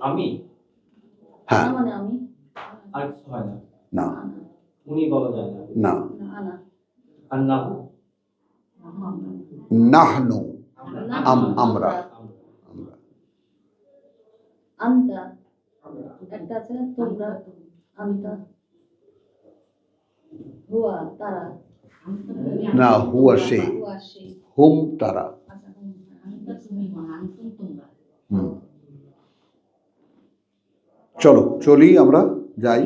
আমি হ্যাঁ মানে আমি আর হয় না না উনি বলা যায় না না আনা আর না নাহনু আমরা আমরা আনতা একটা আছে না তোমরা আনতা হুয়া তারা না হুয়া সে হুম তারা চলো চলি আমরা যাই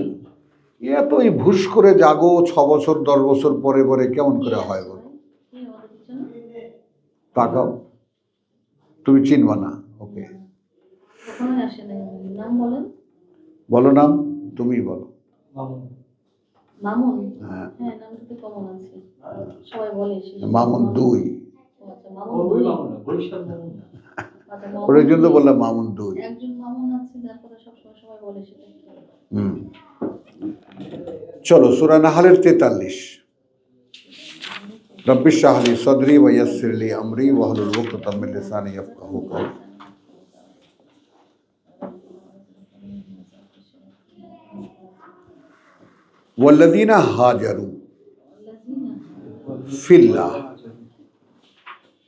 এত এই ভুস করে জাগো 6 বছর 10 বছর পরে পরে কেমন করে হয় বলো তাকাও তুমি চিনবা না ওকে বলো নাম তুমি বলো মামুন হ্যাঁ হ্যাঁ নামটা তো কমন আছে সবাই বলে মামুন 2 আচ্ছা মামুন 2 বরিশাল মামুন ওর জন্য বললাম মামুন 2 একজন মামুন আছে যার কথা সবসময় সবাই বলে সেটা চলো সূরা নাহলের 43 রব্বি ইশরাহ লি সাদরি ওয়া ইয়াসসির লি আমরি ওয়াহলুল উকদাতাম মিন লিসানি ইয়াফকাহু কওলি ওয়াল্লাযীনা হাজারু ফিল্লাহ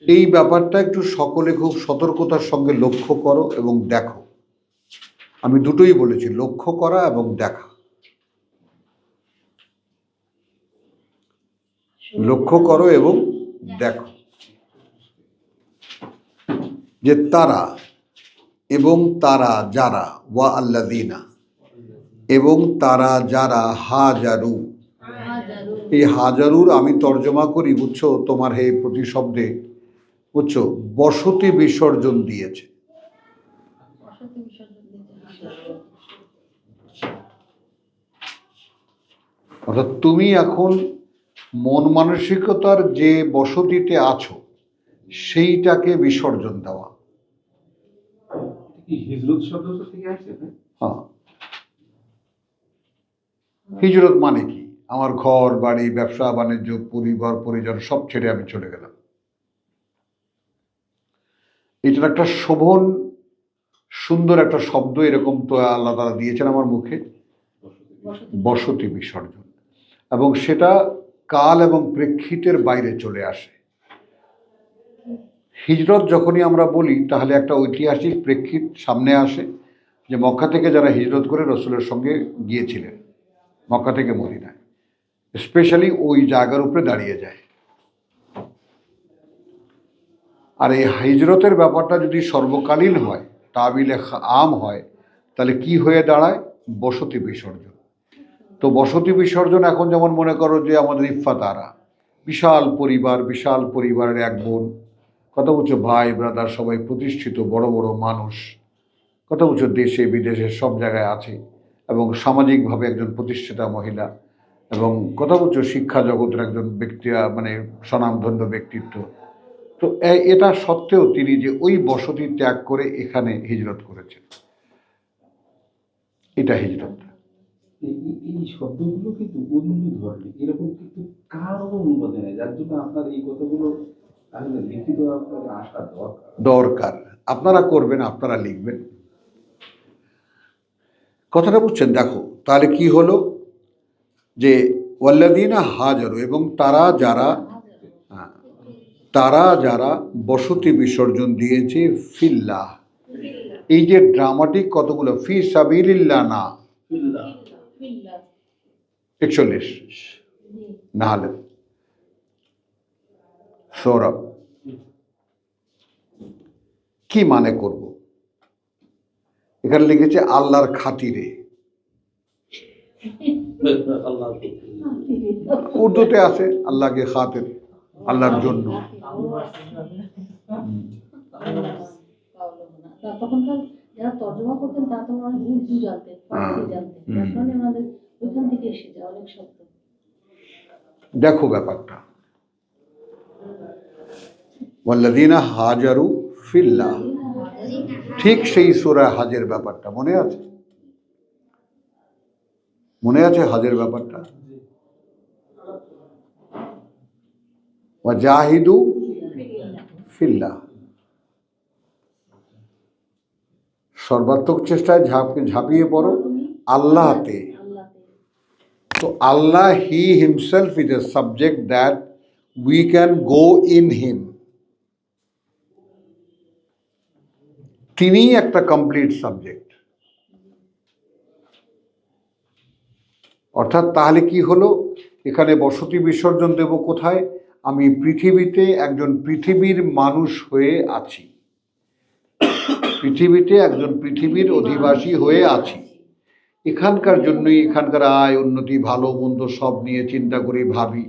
এই ব্যাপারটা একটু সকলে খুব সতর্কতার সঙ্গে লক্ষ্য করো এবং দেখো আমি দুটোই বলেছি লক্ষ্য করা এবং দেখা লক্ষ্য করো এবং দেখো যে তারা এবং তারা যারা ওয়া আল্লাযীনা এবং তারা যারা হাজারু এই হাজারুর আমি তর্জমা করি বুঝছো তোমার হে প্রতিশব্দে বুঝছো বসতি বিসর্জন দিয়েছে অর্থাৎ তুমি এখন মন মানসিকতার যে বসতিতে আছো সেইটাকে বিসর্জন দেওয়া হ্যাঁ হিজরত মানে কি আমার ঘর বাড়ি ব্যবসা বাণিজ্য পরিবার পরিজন সব ছেড়ে আমি চলে গেলাম এটার একটা শোভন সুন্দর একটা শব্দ এরকম তো আল্লাহ তাআলা দিয়েছেন আমার মুখে বসতি বিসর্জন এবং সেটা কাল এবং প্রেক্ষিতের বাইরে চলে আসে হিজরত যখনই আমরা বলি তাহলে একটা ঐতিহাসিক প্রেক্ষিত সামনে আসে যে মক্কা থেকে যারা হিজরত করে রসুলের সঙ্গে গিয়েছিলেন মক্কা থেকে মদিনায় স্পেশালি ওই জায়গার উপরে দাঁড়িয়ে যায় আর এই হিজরতের ব্যাপারটা যদি সর্বকালীন হয় তাবিলে আম হয় তাহলে কি হয়ে দাঁড়ায় বসতি বিসর্জন তো বসতি বিসর্জন এখন যেমন মনে করো যে আমাদের ইফফাতারা বিশাল পরিবারের এক বোন কথা বলছো ভাই ব্রাদার সবাই প্রতিষ্ঠিত বড় বড় মানুষ কথা বলছো দেশে বিদেশে সব জায়গায় আছে এবং সামাজিকভাবে একজন প্রতিষ্ঠিতা মহিলা এবং কথা বলছো শিক্ষা জগতের একজন ব্যক্তি মানে স্বনামধন্য ব্যক্তিত্ব তো এটা সত্ত্বেও তিনি যে ওই বসতি ত্যাগ করে এখানে হিজরত করেছেন এটা হিজরত এই শব্দগুলো কিন্তু অন্য ধরনের এরকম কিন্তু কারো অনুবাদে নেই যার জন্য আপনার এই কথাগুলো আসলে লিখিত আপনাকে আসা দরকার আপনারা করবেন আপনারা লিখবেন কথাটা বুঝছেন দেখো তাহলে কি হলো যে ওয়াল্লাযীনা হাজারু এবং তারা যারা বসতি বিসর্জন দিয়েছে ফিল্লাহ এই যে ড্রামাটিক কতগুলো ফি সাবিলিল্লাহ না 41 নাহলে সৌরভ কি মানে করব এখানে লিখেছে আল্লাহর খাতিরে উর্দুতে আছে আল্লাহকে খাতির আল্লাহর জন্য তখনকার যারা তর্জমা করতেন তারা তো অনেক উর্দু জানতেন ফার্সি জানতেন যার কারণে ওনাদের ওইখান থেকে এসেছে অনেক শব্দ দেখো ব্যাপারটা ওয়াল্লাযীনা হাজারু ফিল্লাহ ঠিক সেই সূরা হজের ব্যাপারটা মনে আছে হজের ব্যাপারটা ওয়াজাহিদু ফিল্লাহ সর্বাত্মক চেষ্টায় ঝাঁপিয়ে পড়ো তুমি আল্লাহতে। আল্লাহতে। তো Allah he himself is a subject that we can go in him. তিনিই একটা কমপ্লিট সাবজেক্ট। অর্থাৎ তাহলে কি হলো, এখানে বসতি বিসর্জন দেব কোথায়? আমি পৃথিবীতে একজন পৃথিবীর মানুষ হয়ে আছি, পৃথিবীতে একজন পৃথিবীর অধিবাসী হয়ে আছি। এখানকার জন্যই এখানকার আয় উন্নতি ভালো মন্দ সব নিয়ে চিন্তা করি, ভাবি।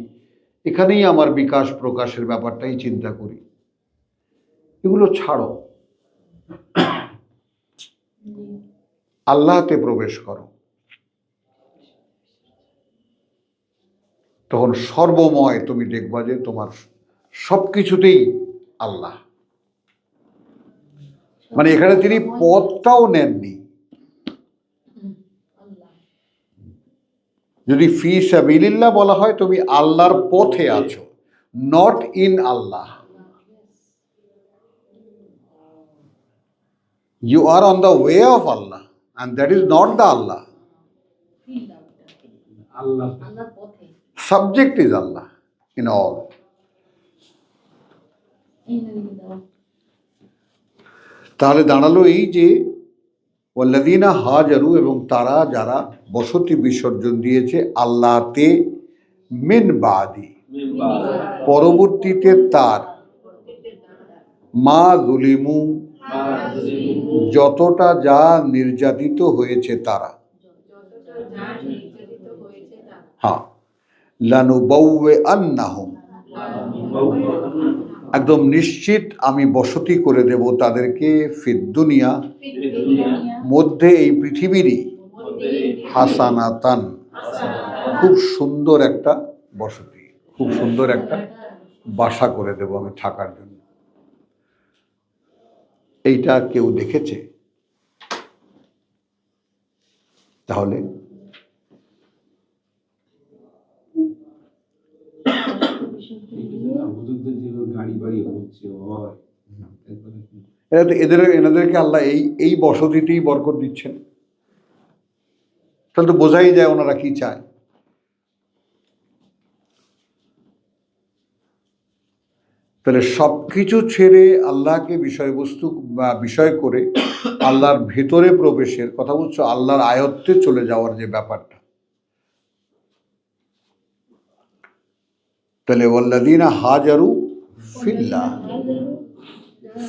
এখানেই আমার বিকাশ প্রকাশের ব্যাপারটাই চিন্তা করি। এগুলো ছাড়ো, আল্লাহতে প্রবেশ করো। তখন সর্বময় তুমি দেখবা যে তোমার সবকিছুতেই আল্লাহ। মানে এখানে তিনি পথটাও নেননি। আল্লাহ। যদি ফি সাবিলিল্লাহ বলা হয়, তুমি আল্লাহর পথে আছো, not in Allah. You are on the way of Allah and that is not the Allah. Feel that. আল্লাহ আল্লাহর পথে। Subject is Allah in all. এই নারী দাও। তাহলে দাঁড়ালো এই যে ওয়াল্লাযীনা হাজারু, এবং তারা যারা বসতি বিসর্জন দিয়েছে আল্লাহতে, মিন বাদি, পরবর্তীতে তার, মা যুলিমু, যতটা যা নির্যাতিত হয়েছে তারা। হ্যাঁ, লানুবাউওয়ান্নাহুম, একদম নিশ্চিত আমি বসতি করে দেব তাদেরকে, ফিদ দুনিয়া, মধ্যে এই পৃথিবীরই, হাসানাতান, খুব সুন্দর একটা বসতি, খুব সুন্দর একটা বাসা করে দেব আমি থাকার জন্য। এইটা কেউ দেখেছে? তাহলে হুজুরদের যেভাবে গাড়ি বাড়ি হচ্ছে হয়, এনাদেরকে আল্লাহ এই বসতিতেই বরকত দিচ্ছেন। তাহলে তো বোঝাই যায় ওনারা কি চায়। তাহলে সবকিছু ছেড়ে আল্লাহকে বিষয়বস্তু বা বিষয় করে আল্লাহর ভেতরে প্রবেশের কথা বলছো, আল্লাহর আয়ত্তে চলে যাওয়ার যে ব্যাপারটা। তাহলে ওয়াল্লাযীনা হাজারু ফিল্লাহ,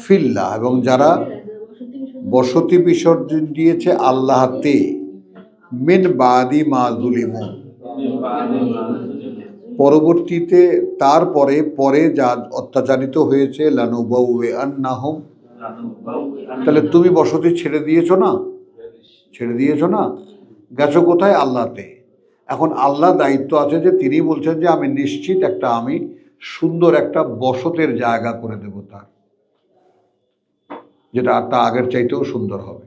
ফিল্লাহ, এবং যারা বসতি বিসর্জন দিয়েছে আল্লাহতে, মিন বাদি মা যুলিমু, পরবর্তীতে তারপরে পরে যা অত্যাচারিত হয়েছে, লানুবাউওয়ান্নাহুম, তাহলে তুমি বসতি ছেড়ে দিয়েছো না, ছেড়ে দিয়েছো না, গেছো কোথায়? আল্লাহতে। এখন আল্লাহ দায়িত্ব আছে যে তিনি বলছেন যে আমি নিশ্চিত একটা, আমি সুন্দর একটা বসতের জায়গা করে দেব তার, যেটা তা আগের চাইতেও সুন্দর হবে।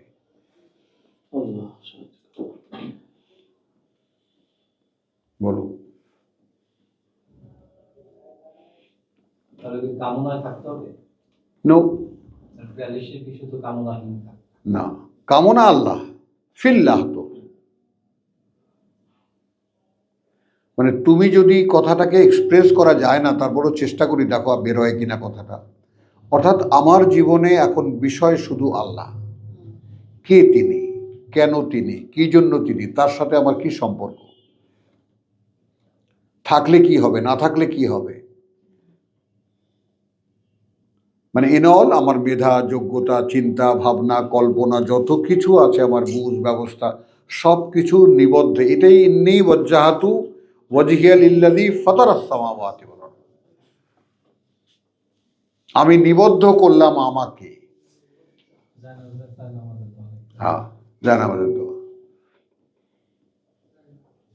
বলো। তাহলে কি কামনায় থাকতে হবে? নো, রিয়ালিস্টিক কিছু তো কামনাহীন থাকতে। না, কামনা আল্লাহ, ফিল্লাহ। তো মানে তুমি যদি কথাটাকে এক্সপ্রেস করা যায় না, তারপরও চেষ্টা করি দেখো বের হয় কিনা কথাটা। অর্থাৎ আমার জীবনে এখন বিষয় শুধু আল্লাহ। কে তিনি, কেন তিনি, কি জন্য তিনি, তার সাথে আমার কি সম্পর্ক, থাকলে কি হবে, না থাকলে কি হবে। মানে ইন অল আমার মেধা, যোগ্যতা, চিন্তা ভাবনা, কল্পনা, যত কিছু আছে আমার বুঝ ব্যবস্থা, সব কিছু নিবদ্ধ। এটাই ইন্নী ওয়াজ্জাহাতু ওয়াজহিয়া লিল্লাযী ফাতারাস সামাওয়াতি ওয়াল আরদ। আমি নিবদ্ধ করলাম আমাকে। হ্যাঁ, জান আমাদের তো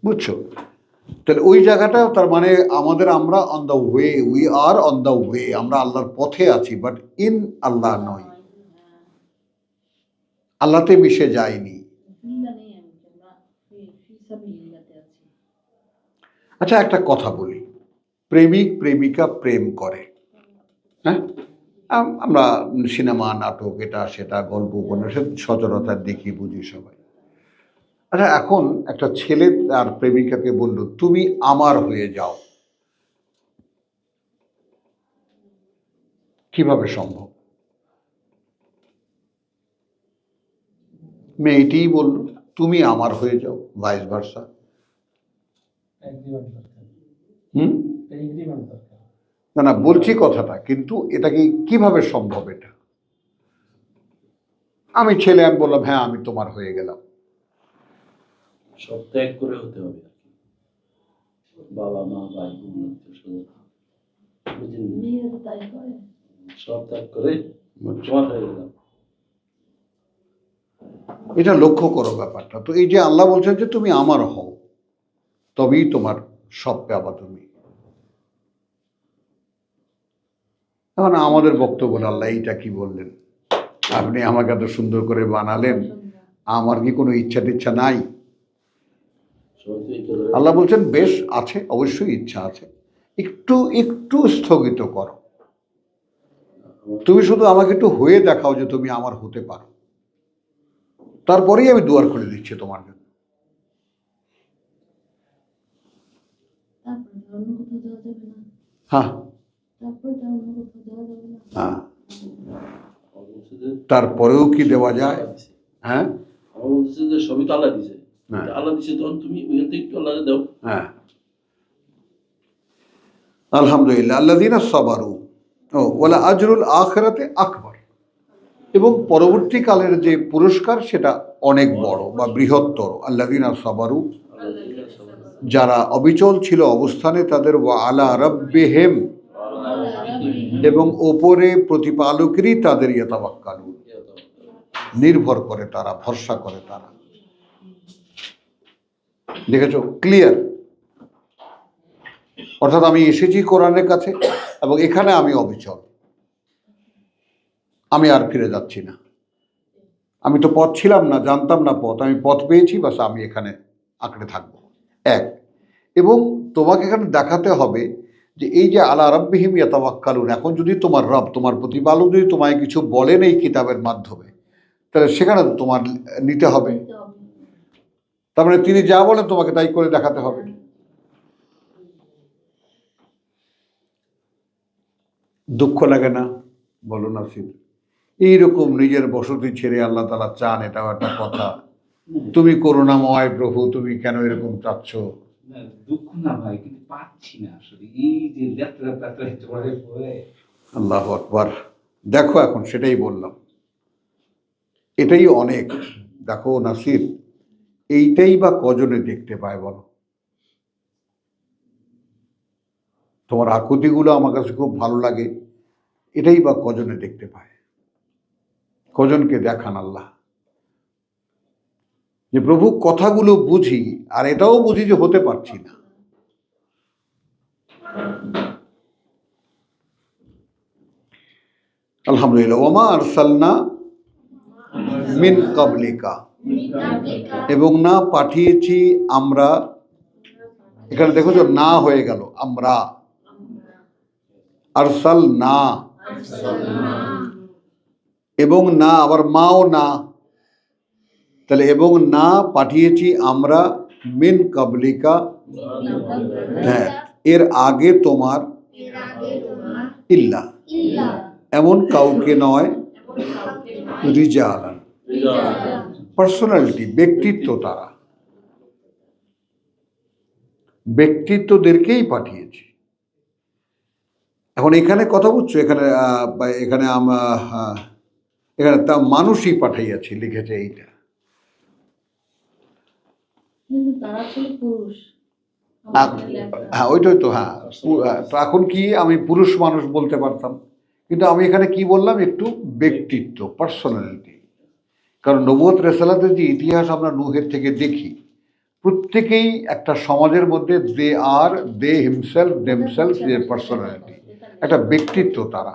বুঝছো। তাহলে ওই জায়গাটা, তার মানে আমাদের, আমরা on the way, we are on the way, আমরা আল্লাহর পথে আছি, বাট ইন আল্লাহ নয়, আল্লাহতে মিশে যায়নি। আচ্ছা, একটা কথা বলি, প্রেমিক প্রেমিকা প্রেম করে, হ্যাঁ, আমরা সিনেমা নাটক এটা সেটা গল্প উপন্যাস সচরাচর দেখি বুঝি সবাই। আচ্ছা, এখন একটা ছেলে তার প্রেমিকাকে বলল তুমি আমার হয়ে যাও, কিভাবে সম্ভব? মেয়েটিই বলল তুমি আমার হয়ে যাও, ভাইস ভার্সা। হুম, না না বলছি কথাটা, কিন্তু এটা কিভাবে সম্ভব? এটা আমি ছেলে, আমি বললাম হ্যাঁ আমি তোমার হয়ে গেলাম। সব ত্যাগ করে হতে হবে আর কি। বাবা মা ভাই বোন আত্মীয়-স্বজন, বুঝলেন? মেয়েরা তো তাই করে। সব ত্যাগ করে তোমার হয়ে গেলাম। এটা লক্ষ্য করো ব্যাপারটা। তো এই যে আল্লাহ বলছেন যে তুমি আমার হও, তবেই তোমার সব পাবা তুমি। এখন আমাদের বক্তব্য আল্লাহ এইটা কি বললেন? আপনি আমাকে এত সুন্দর করে বানালেন, আমার কি কোনো ইচ্ছা টিচ্ছা নাই? সবাই তো এই করে আল্লাহ বলছেন বেশ আছে, অবশ্যই ইচ্ছা আছে, একটু একটু স্থগিত করো। তুমি শুধু আমাকে একটু হয়ে দেখাও যে তুমি আমার হতে পারো, তারপরেই আমি দুয়ার খুলে দিচ্ছি তোমার জন্য। তারপরে তো অন্য কোথাও যাওয়া যাবে না। হ্যাঁ তারপরে তো অন্য কোথাও যাওয়া যাবে না। হ্যাঁ, আমার বলছে যে তারপরেও কি দেওয়া যায়? আল্লাহ দিছে। হ্যাঁ আমার বলছে যে সবই তো আল্লাহ দিছে। হ্যাঁ আল্লাহ দিছে তখন তুমি ওইখান থেকে একটু আল্লাহকে দাও। হ্যাঁ, আলহামদুলিল্লাহ। আল্লাযীনা সাবারু ওয়ালা আজরুল আখিরাতে আকবার। এবং পরবর্তীকালের যে পুরস্কার সেটা অনেক বড় বা বৃহত্তর। আল্লাযীনা সাবারু, যারা অবিচল ছিল অবস্থানে তাদের, ওয়া আলা রাব্বিহিম, এবং ওপরে প্রতিপালকেরই তাদের ইয়াতাওয়াক্কালুন, নির্ভর করে তারা, ভরসা করে তারা। দেখেছো, ক্লিয়ার। অর্থাৎ আমি এসেছি কোরআনের কাছে এবং এখানে আমি অবিচল, আমি আর ফিরে যাচ্ছি না। আমি তো পথ ছিলাম না, জানতাম না পথ, আমি পথ পেয়েছি, বাস আমি এখানে আঁকড়ে থাকবো। এক, এবং তোমাকে এখানে দেখাতে হবে যে এই যে আলা রাব্বিহিম ইয়াতাওয়াক্কালুন, এখন যদি তোমার রব, তোমার প্রতিপালক যদি তোমায় কিছু বলেন এই কিতাবের মাধ্যমে, তাহলে সেখানে তো তোমার নিতে হবে। নিতে হবে। তার মানে তিনি যা বলেন তোমাকে তাই করে দেখাতে হবে। দুঃখ লাগে না? বলো না সিদ্ধ, এইরকম নিজের বসতি ছেড়ে আল্লাহ তাআলা চান, এটাও একটা কথা। তুমি করুণাময় প্রভু, তুমি কেন এরকম চাচ্ছ? না, দুঃখ না ভাই, কিন্তু পাচ্ছি না আসলে। এই যে লেত্রা পেত্রা জড়ে পড়ে। আল্লাহু আকবার। দেখো এখন সেটাই বললাম, এটাই অনেক। দেখো নাসির, এইটাই বা কজনে দেখতে পায় বলো? তোমার আকুতিগুলো আমার কাছে খুব ভালো লাগে, এটাই বা কজনে দেখতে পায়? কজনকে দেখান আল্লাহ যে প্রভু কথাগুলো বুঝি, আর এটাও বুঝি যে হতে পারছি না। আলহামদুলিল্লাহ। ওমা আরসালনা মিন কাবলিকা, এবং না পাঠিয়েছি আমরা। এখানে দেখো তো না হয়ে গেল, আমরা। আরসাল না, এবং না, আবার মাও না, তাহলে এবং না পাঠিয়েছি আমরা মিন কাবলিকা, হ্যাঁ, এর আগে তোমার, ইল্লা, এমন কাউকে নয়, রিজালান, পার্সোনালিটি, ব্যক্তিত্ব, তারা ব্যক্তিত্বদেরকেই পাঠিয়েছি। এখন এখানে কথা বুঝছো? এখানে এখানে আমরা এখানে তা মানুষই পাঠাইয়াছি লিখেছে এইটা। কিন্তু তারা ছিল পুরুষ। হ্যাঁ ওইটাই তো। হ্যাঁ, তো এখন কি আমি পুরুষ মানুষ বলতে পারতাম, কিন্তু আমি এখানে কি বললাম, একটু ব্যক্তিত্ব, পার্সোনালিটি। কারণ নবুয়ত রিসালাতের যে ইতিহাস আমরা নূহের থেকে দেখি, প্রত্যেকেই একটা সমাজের মধ্যে দে হিমসেলফ দেমসেলফ, দেয়ার পার্সোনালিটি, একটা ব্যক্তিত্ব তারা,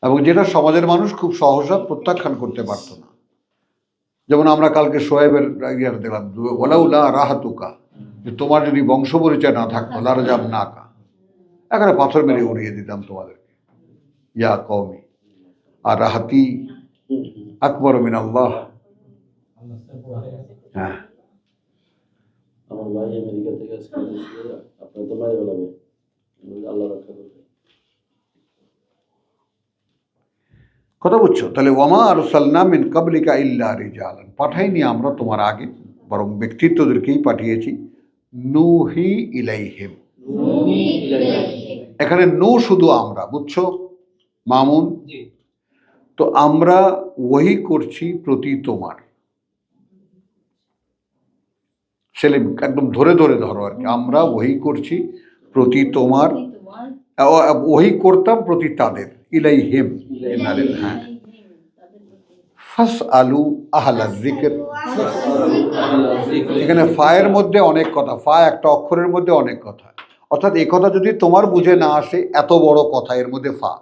এবং যেটা সমাজের মানুষ খুব সহসা প্রত্যাখ্যান করতে পারত না। যেমন আমরা কালকে শোয়েবের ইয়ে দেখলাম, ওলাউলা রাহাতুকা, যে তোমার যদি বংশ পরিচয় না থাকতো লারজাম নাকা, এখানে পাথর মেরে উড়িয়ে দিতাম তোমাদেরকে। ইয়া কওমি আর রাহাতি আকবর মিন আল্লাহ। হ্যাঁ, আমার ভাই আমেরিকা থেকে আজকে এসেছিল, আপনার তো মায়ের বেলাবে আল্লাহ রক্ষা করবে। কথা বুঝছো? তাহলে ওয়ামা আরসালনা মিন কাবলিকা ইল্লা রিজালান, পাঠাইনি আমরা তোমার আগে, বরং ব্যক্তিত্বদেরকেই পাঠিয়েছি। নূহি ইলাইহিম, এখানে নূ শুধু আমরা, বুঝছো মামুন? জি। তো আমরা ওহী করছি প্রতি তোমার, সেলিম একদম ধরে ধরে ধরো আর কি, আমরা ওহী করছি প্রতি তোমার, ওহী করতাম প্রতি তাদের, ইলাইহিম, হ্যাঁ। ফাস আলু আহলা যিকর, এখানে ফায়ের মধ্যে অনেক কথা, ফা একটা অক্ষরের মধ্যে অনেক কথা, অর্থাৎ এই কথা যদি তোমার বুঝে না আসে, এত বড় কথা এর মধ্যে ফা,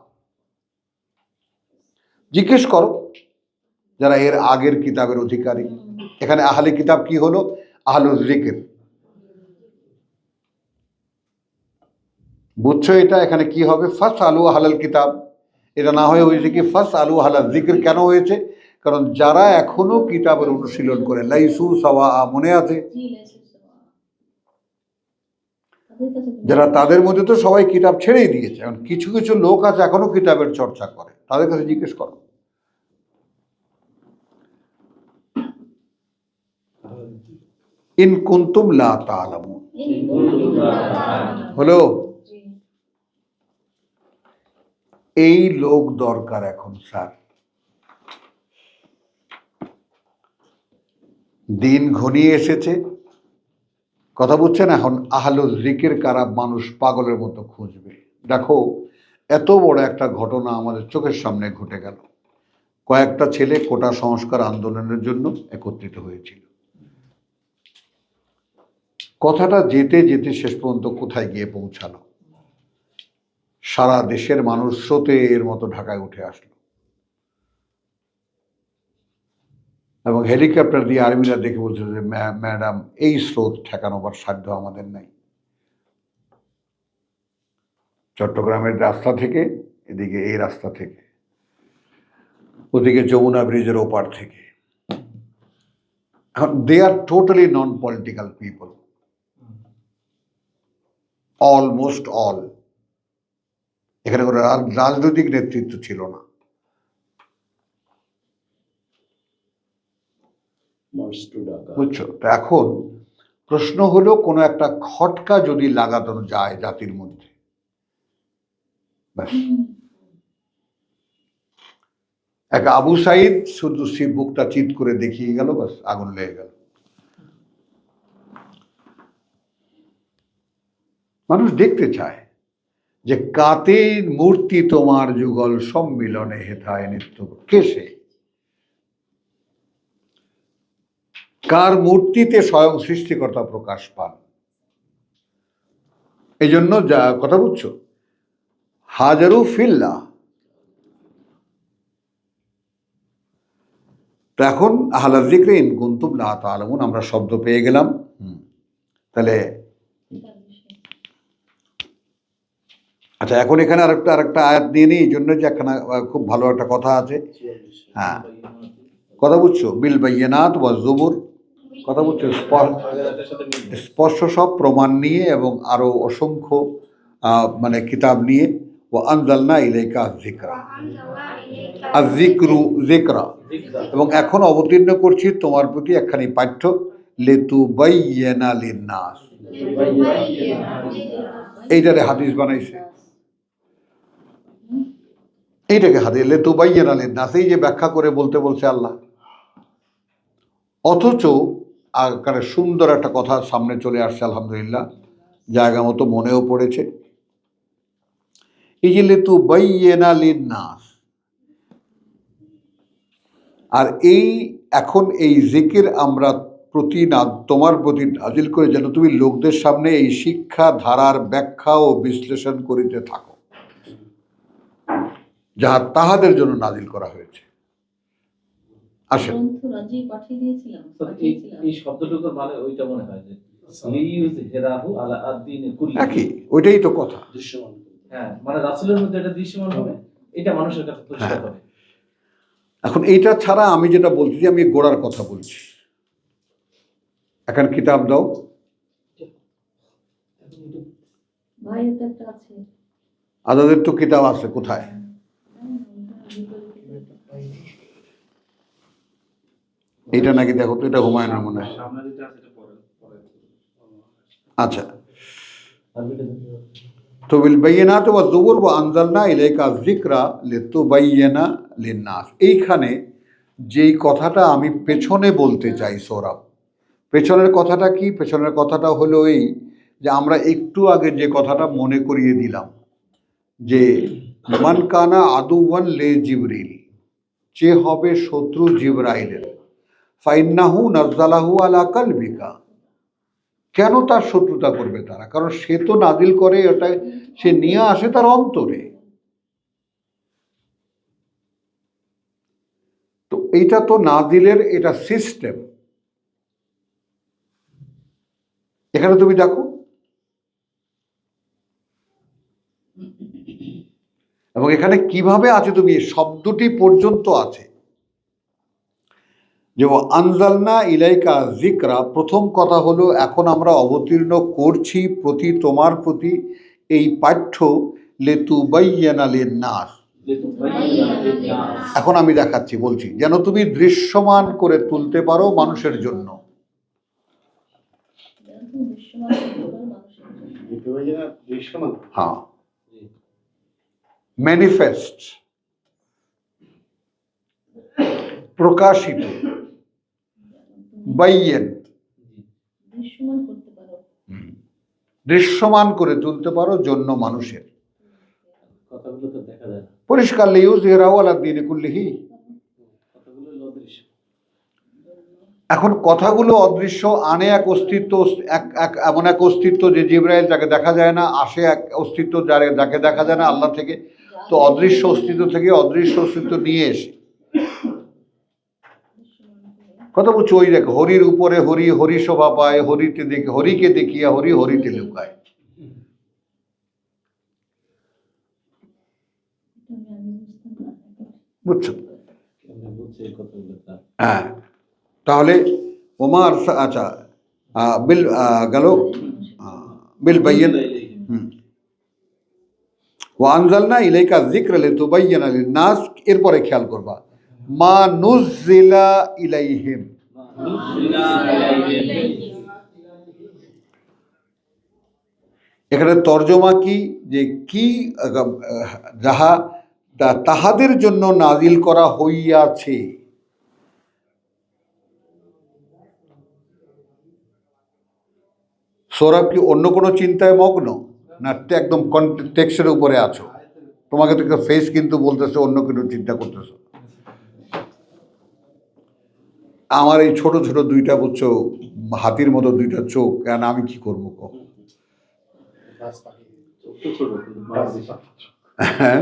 জিজ্ঞেস করো যারা এর আগের কিতাবের অধিকারী। এখানে আহলে কিতাব কি হলো? আহলুল যিকর, বুঝছো? এটা এখানে কি হবে? ফাস আলু আহলাল কিতাব, এটা না হয়ে হয়েছে কি ফাস আলু আহলাল যিকর। কেন হয়েছে? কারণ যারা এখনো কিতাবের অনুশীলন করে, লাইসু সাওয়া, মনে আছে? যারা, তাদের মধ্যে তো সবাই কিতাব ছেড়েই দিয়েছে, এখন কিছু কিছু লোক আছে এখনো কিতাবের চর্চা করে, তাদের কাছে জিজ্ঞেস করো। ইন কুনতুম লা তা'লামুন, হলো? এই লোক দরকার এখন স্যার, দিন ঘনিয়ে এসেছে, কথা বুঝছেন? এখন আহলুল যিকর কারা, মানুষ পাগলের মতো খুঁজবে। দেখো, এত বড় একটা ঘটনা আমাদের চোখের সামনে ঘটে গেল। কয়েকটা ছেলে কোটা সংস্কার আন্দোলনের জন্য একত্রিত হয়েছিল। কথাটা যেতে যেতে শেষ পর্যন্ত কোথায় গিয়ে পৌঁছালো? সারা দেশের মানুষ স্রোতের মতো ঢাকায় উঠে আসলো, এবং হেলিকপ্টার দিয়ে আর্মিরা দেখে বলছে যে ম্যাডাম, এই স্রোত ঠেকানোবার সাধ্য আমাদের নাই। চট্টগ্রামের রাস্তা থেকে, এদিকে এই রাস্তা থেকে, ওদিকে যমুনা ব্রিজের ওপার থেকে। এখন they are totally non political people, almost all. এখানে কোনো রাজনৈতিক নেতৃত্ব ছিল না। বুঝছো? তো এখন প্রশ্ন হলো, কোনো একটা খটকা যদি লাগানো যায় জাতির মধ্যে, ব্যাস। এক আবু সাইদ শুধু বুকটা চিৎ করে দেখিয়ে গেল, বাস আগুন লেগে গেল। মানুষ দেখতে চায় যে কাতের মূর্তি তোমার যুগল সম্মিলনে হেথায় নিত্য, কে সে? কার মূর্তিতে স্বয়ং সৃষ্টিকর্তা প্রকাশ পান? এই জন্য যা কথা বুঝছো, হাজারু ফিল্লাহ। তো এখন আহলা যিকরি ইন কুনতুম লা তা'লামুন, আমরা শব্দ পেয়ে গেলাম। তাহলে আচ্ছা, এখন এখানে আরেকটা আয়াত দিয়ে নিই, এই জন্য যে এখানে খুব ভালো একটা কথা আছে। হ্যাঁ, কথা বুঝছো? বিল বাইয়িনাত ওয়াজ জুবুর, কথা বুঝছো? স্পষ্ট সব প্রমাণ নিয়ে এবং আরো অসংখ্য মানে কিতাব নিয়ে। ওয়া আনজালনা ইলাইকা যিকরা, যিকরা, এবং এখন অবতীর্ণ করছি তোমার প্রতি একখানি পাঠ্য, লিতুবাইয়িনা লিন-নাস। এইটারে হাদিস বানাইছে, এইটাকে হাদিস, লিতুবাইয়িনা লিন-নাস, এই যে ব্যাখ্যা করে বলতে বলছে আল্লাহ। অথচ আকারে সুন্দর একটা কথা সামনে চলে আসছে, আলহামদুলিল্লাহ, জায়গা মতো মনেও পড়েছে। এই যে লিতুবাইয়িনা লিন-নাস, আর এই এখন এই জিকির আমরা তোমার প্রতি নাজিল করে, যেন তুমি লোকদের সামনে এই শিক্ষা ধারার ব্যাখ্যা ও বিশ্লেষণ করিতে থাকো, যাহা তাহাদের জন্য নাজিল করা হয়েছে। আসেন, এই শব্দটুকুর মানে ওইটা মনে হয় যে লিইউযহিরাহু আলা আদ-দীনি কুল্লিহি, একই, ওইটাই তো কথা। দৃশ্যমান। হ্যাঁ, মানে রাসূলের মধ্যে এটা দৃশ্যমান হবে, এটা মানুষের কাছে পরিষ্কার হ্যাঁ। হবে। এখন এইটা ছাড়া আমি যেটা বলছি যে আমি গোড়ার কথা বলছি। এখন কিতাব দাও। ভাই এটা একটা আছে। আদাদের তো কিতাব আছে, কোথায়? এটা নাকি দেখো তো, এটা হুমায়ুনের মনে হয়। সামনে যেটা আছে এটা পরে পরে। আচ্ছা, আরবিটা দেখতে তো বিল বাইয়িনাতি ওয়াজ যুবুর ওয়া আনজালনা ইলাইকা যিকরা লিতুবাইয়িনা লিন-নাস। এইখানে যেই কথাটা আমি পেছনে বলতে চাই সৌরভ, পেছনের কথাটা কি? পেছনের কথাটা হলো এই যে আমরা একটু আগে যে কথাটা মনে করিয়ে দিলাম যে মান কানা আদুওয়ান লে জিবরিল, যে হবে শত্রু জিবরাইলের, ফাইন্নাহু নাজ্জালাহু আলা কালবিকা। কেন তার শত্রুতা করবে তারা? কারণ সে তো নাজিল করে, ওটা সে নিয়ে আসে তার অন্তরে। তো এইটা তো নাজিলের এটা সিস্টেম। এখানে তুমি দেখো, এবং এখানে কিভাবে আছে, তুমি শব্দটি পর্যন্ত আছে যে আনজালনা ইলাইকা যিকরা। প্রথম কথা হলো এখন আমরা অবতীর্ণ করছি তোমার প্রতি এই পাঠ্য লিতুবাইয়িনা লিন-নাস। এখন আমি দেখাচ্ছি, বলছি যেন তুমি দৃশ্যমান করে তুলতে পারো মানুষের জন্য। হ্যাঁ, ম্যানিফেস্ট, প্রকাশিত, বাইয়েন, দৃশ্যমান করতে পারো। দৃশ্যমান করে তুলতে পারো জন্য মানুষের। কথাগুলো তো দেখা যায় না, পরিষ্কার লিইউযহিরাহু আলা দীনি কুল্লিহি। কথাগুলো অদৃশ্য। এখন কথাগুলো অদৃশ্য, আনে এক অস্তিত্ব, এমন এক অস্তিত্ব যে জিবরাইল, যাকে দেখা যায় না, আসে এক অস্তিত্ব যাকে দেখা যায় না আল্লাহ থেকে। তো অদৃশ্য অস্তিত্ব থেকে অদৃশ্য অস্তিত্ব নিয়ে এসে কথা বলছো, ওই দেখ, হরির উপরে হরি, হরি শোভা পায়, হরিকে দেখিয়া হরি হরিতে লুকায়। বুঝছো? কেমনে বুঝছে এই কথাগুলো তা? হ্যাঁ, তাহলে ওমার, আচ্ছা, বিল গেল বিল বাইয়িন। ওয়া আনজালনা ইলাইকা যিকরা লিতুবাইয়িনা লিন-নাস। এরপরে খেয়াল করবা, মা নুযজিলা ইলাইহিম। এখানে তর্জমা কি, যে কি যাহা তাহাদের জন্য নাজিল করা হইয়াছে। সৌরভ কি অন্য কোনো চিন্তায় মগ্ন, না একদম টেক্সটের উপরে আছো? তোমাকে তো ফেস কিন্তু বলতেছে অন্য কিছু চিন্তা করতেছো। আমার এই ছোট ছোট দুইটা, বুঝছো, হাতির মতো দুইটা চোখ, কেন আমি কি করবো কখন? চোখ তো ছোট, কিন্তু মাছ বেশি। হ্যাঁ,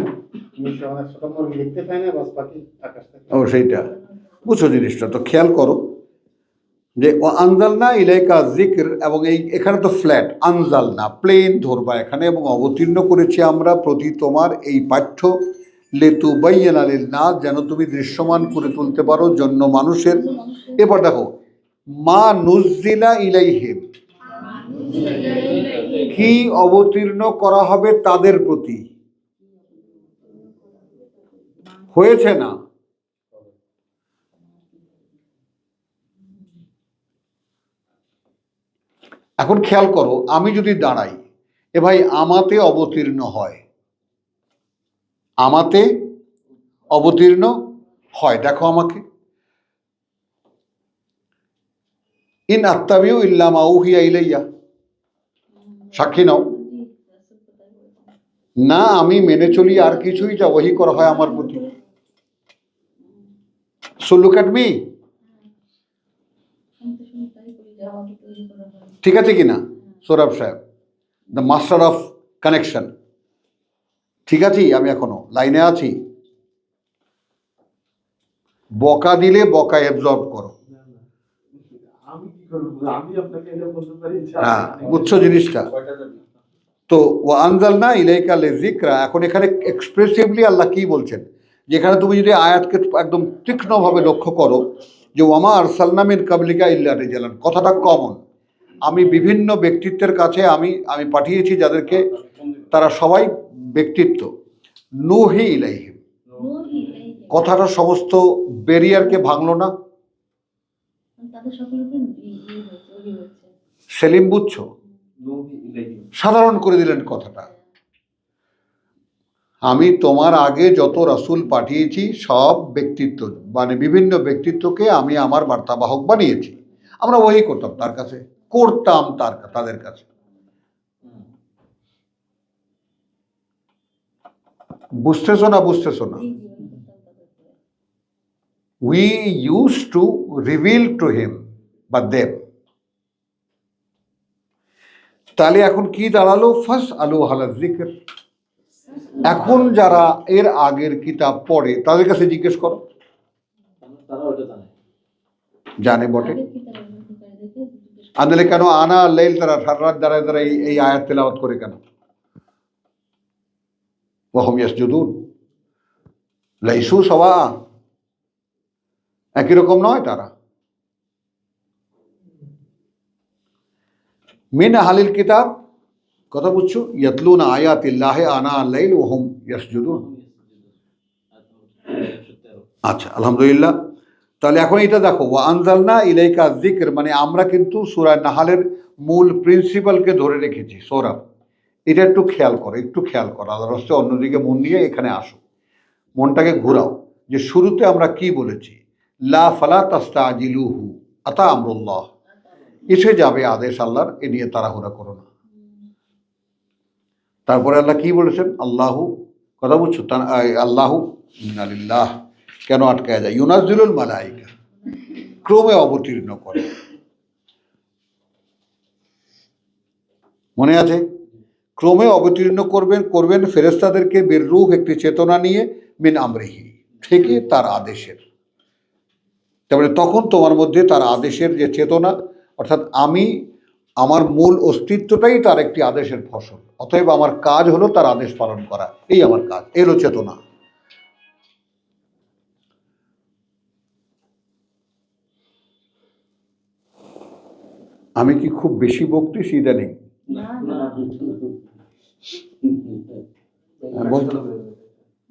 ও সেইটা বুঝছো জিনিসটা, তো খেয়াল করো যে আনজালনা ইলাইকা যিকর, এবং এখানে তো ফ্ল্যাট আনজালনা, প্লেন ধরবা এখানে, এবং অবতীর্ণ করেছি আমরা প্রতি তোমার এই পাঠ্য লিতুবাইয়িনা লিন-নাস, যেন তুমি দৃশ্যমান করে তুলতে পারো জন্য মানুষের। এবার দেখো, মা নুযজিলা ইলাইহিম, কি অবতীর্ণ করা হবে তাদের প্রতি, হয়েছে না? এখন খেয়াল করো, আমি যদি দাঁড়াই, এ ভাই আমাতে অবতীর্ণ হয়, আমাতে অবতীর্ণ হয়, দেখো আমাকে, ইন আত্তাবিউ ইল্লা মা উহিয়া ইলাইয়া, সাক্ষী নাও, না আমি মেনে চলি আর কিছুই যা ওহী করা হয় আমার প্রতি। সো লুক অ্যাট মি, ঠিক আছে কিনা সৌরভ সাহেব, দ্য মাস্টার অফ কানেকশন? ঠিক আছি, আমি এখনো লাইনে আছি। বকা দিলে বকা অ্যাবজর্ব করো। আমি কি করবো? আমি আপনাকে এটা বলতে পারি যে হ্যাঁ, বুঝছো জিনিসটা? তো ও আনজালনা ইলাইকা লিযিকরা, এখন এখানে এক্সপ্রেসিভলি আল্লাহ কি বলছেন, যেখানে তুমি যদি আয়াতকে একদম তীক্ষ্ণভাবে লক্ষ্য করো যে ওয়ামা আরসালনা মিন কাবলিকা ইল্লা রিজালান, কথাটা কমন। আমি বিভিন্ন ব্যক্তিত্বের কাছে আমি পাঠিয়েছি যাদেরকে তারা সবাই ব্যক্তিত্ব। নূহি ইলাইহিম, কথাটা সমস্ত ব্যারিয়ারকে ভাঙলো না। তাদের সকলের উপর ওহী হচ্ছে। সেলিম বুঝছো, নবী ইলাইহি সাধারণ করে দিলেন কথাটা। আমি তোমার আগে যত রাসূল পাঠিয়েছি সব ব্যক্তিত্ব, মানে বিভিন্ন ব্যক্তিত্বকে আমি আমার বার্তাবাহক বানিয়েছি। আমরা ওই করতাম তার কাছে, করতাম তাদের কাছে। বুঝতেছো না? বুঝতেছো না? we used to reveal to him but them। তাহলে এখন কি দাঁড়ালো? ফাস আলু হালা যিকর, এখন যারা এর আগের কিতাব পড়ে তাদের কাছে জিজ্ঞেস করো, তারা ওটা জানে। জানে বটে। আগের কিতাবের অধিকারীদেরকে জিজ্ঞেস করো। আনলে কেন আনা লাইল তারা সারারাত দাঁড়ায় দাঁড়ায় এই আয়াত তেলাওয়াত করে কেন? ওয়াহুম ইয়াসজুদুন লাইসু সাওয়া, একই রকম নয় তারা। মিন আহলিল কিতাব, কথা বুঝছো, ইয়াতলুনা আয়াতিল্লাহি আনা আল-লাইল ওয়া হুম ইয়াসজুদুন। আচ্ছা, আলহামদুলিল্লাহ। তাহলে এখন এটা দেখো, ওয়া আনজালনা ইলাইকা যিকর, মানে আমরা কিন্তু সূরা নাহালের মূল প্রিন্সিপালকে ধরে রেখেছি। সৌরভ, এটা একটু খেয়াল করো, একটু খেয়াল করো, আল্লাহর রাস্তায় অন্যদিকে মন নিয়ে এখানে আসো, মনটাকে ঘোরাও। যে শুরুতে আমরা কি বলেছি, লা ফালা তাস্তাজিলুহু আতা আমরুল্লাহ, এসে যাবে আদেশ আল্লাহর, এ নিয়ে তাড়াহুড়া করো না। তারপরে আল্লাহ কি বলেছেন, আল্লাহু, কথা বুঝছো, আল্লাহু ইন্নালিল্লাহ, কেন আটকায় যায়, ইউনাজ্জিলুল মালাইকা, ক্রমে অবতীর্ণ করে। মনে আছে? ক্রমে অবতীর্ণ করবেন ফেরেশতাদেরকে বিররূহ, একটি চেতনা নিয়ে, মিন আমরিহি, থেকে তার আদেশের। তারপরে তখন তোমার মধ্যে তার আদেশের যে চেতনা, অর্থাৎ আমার মূল অস্তিত্বটাই তার একটি আদেশের ফসল, অতএব আমার কাজ হলো তার আদেশ পালন করা, এই আমার কাজ, এই হলো চেতনা। আমি কি খুব বেশি বকতেছি ইদানিং? না না, না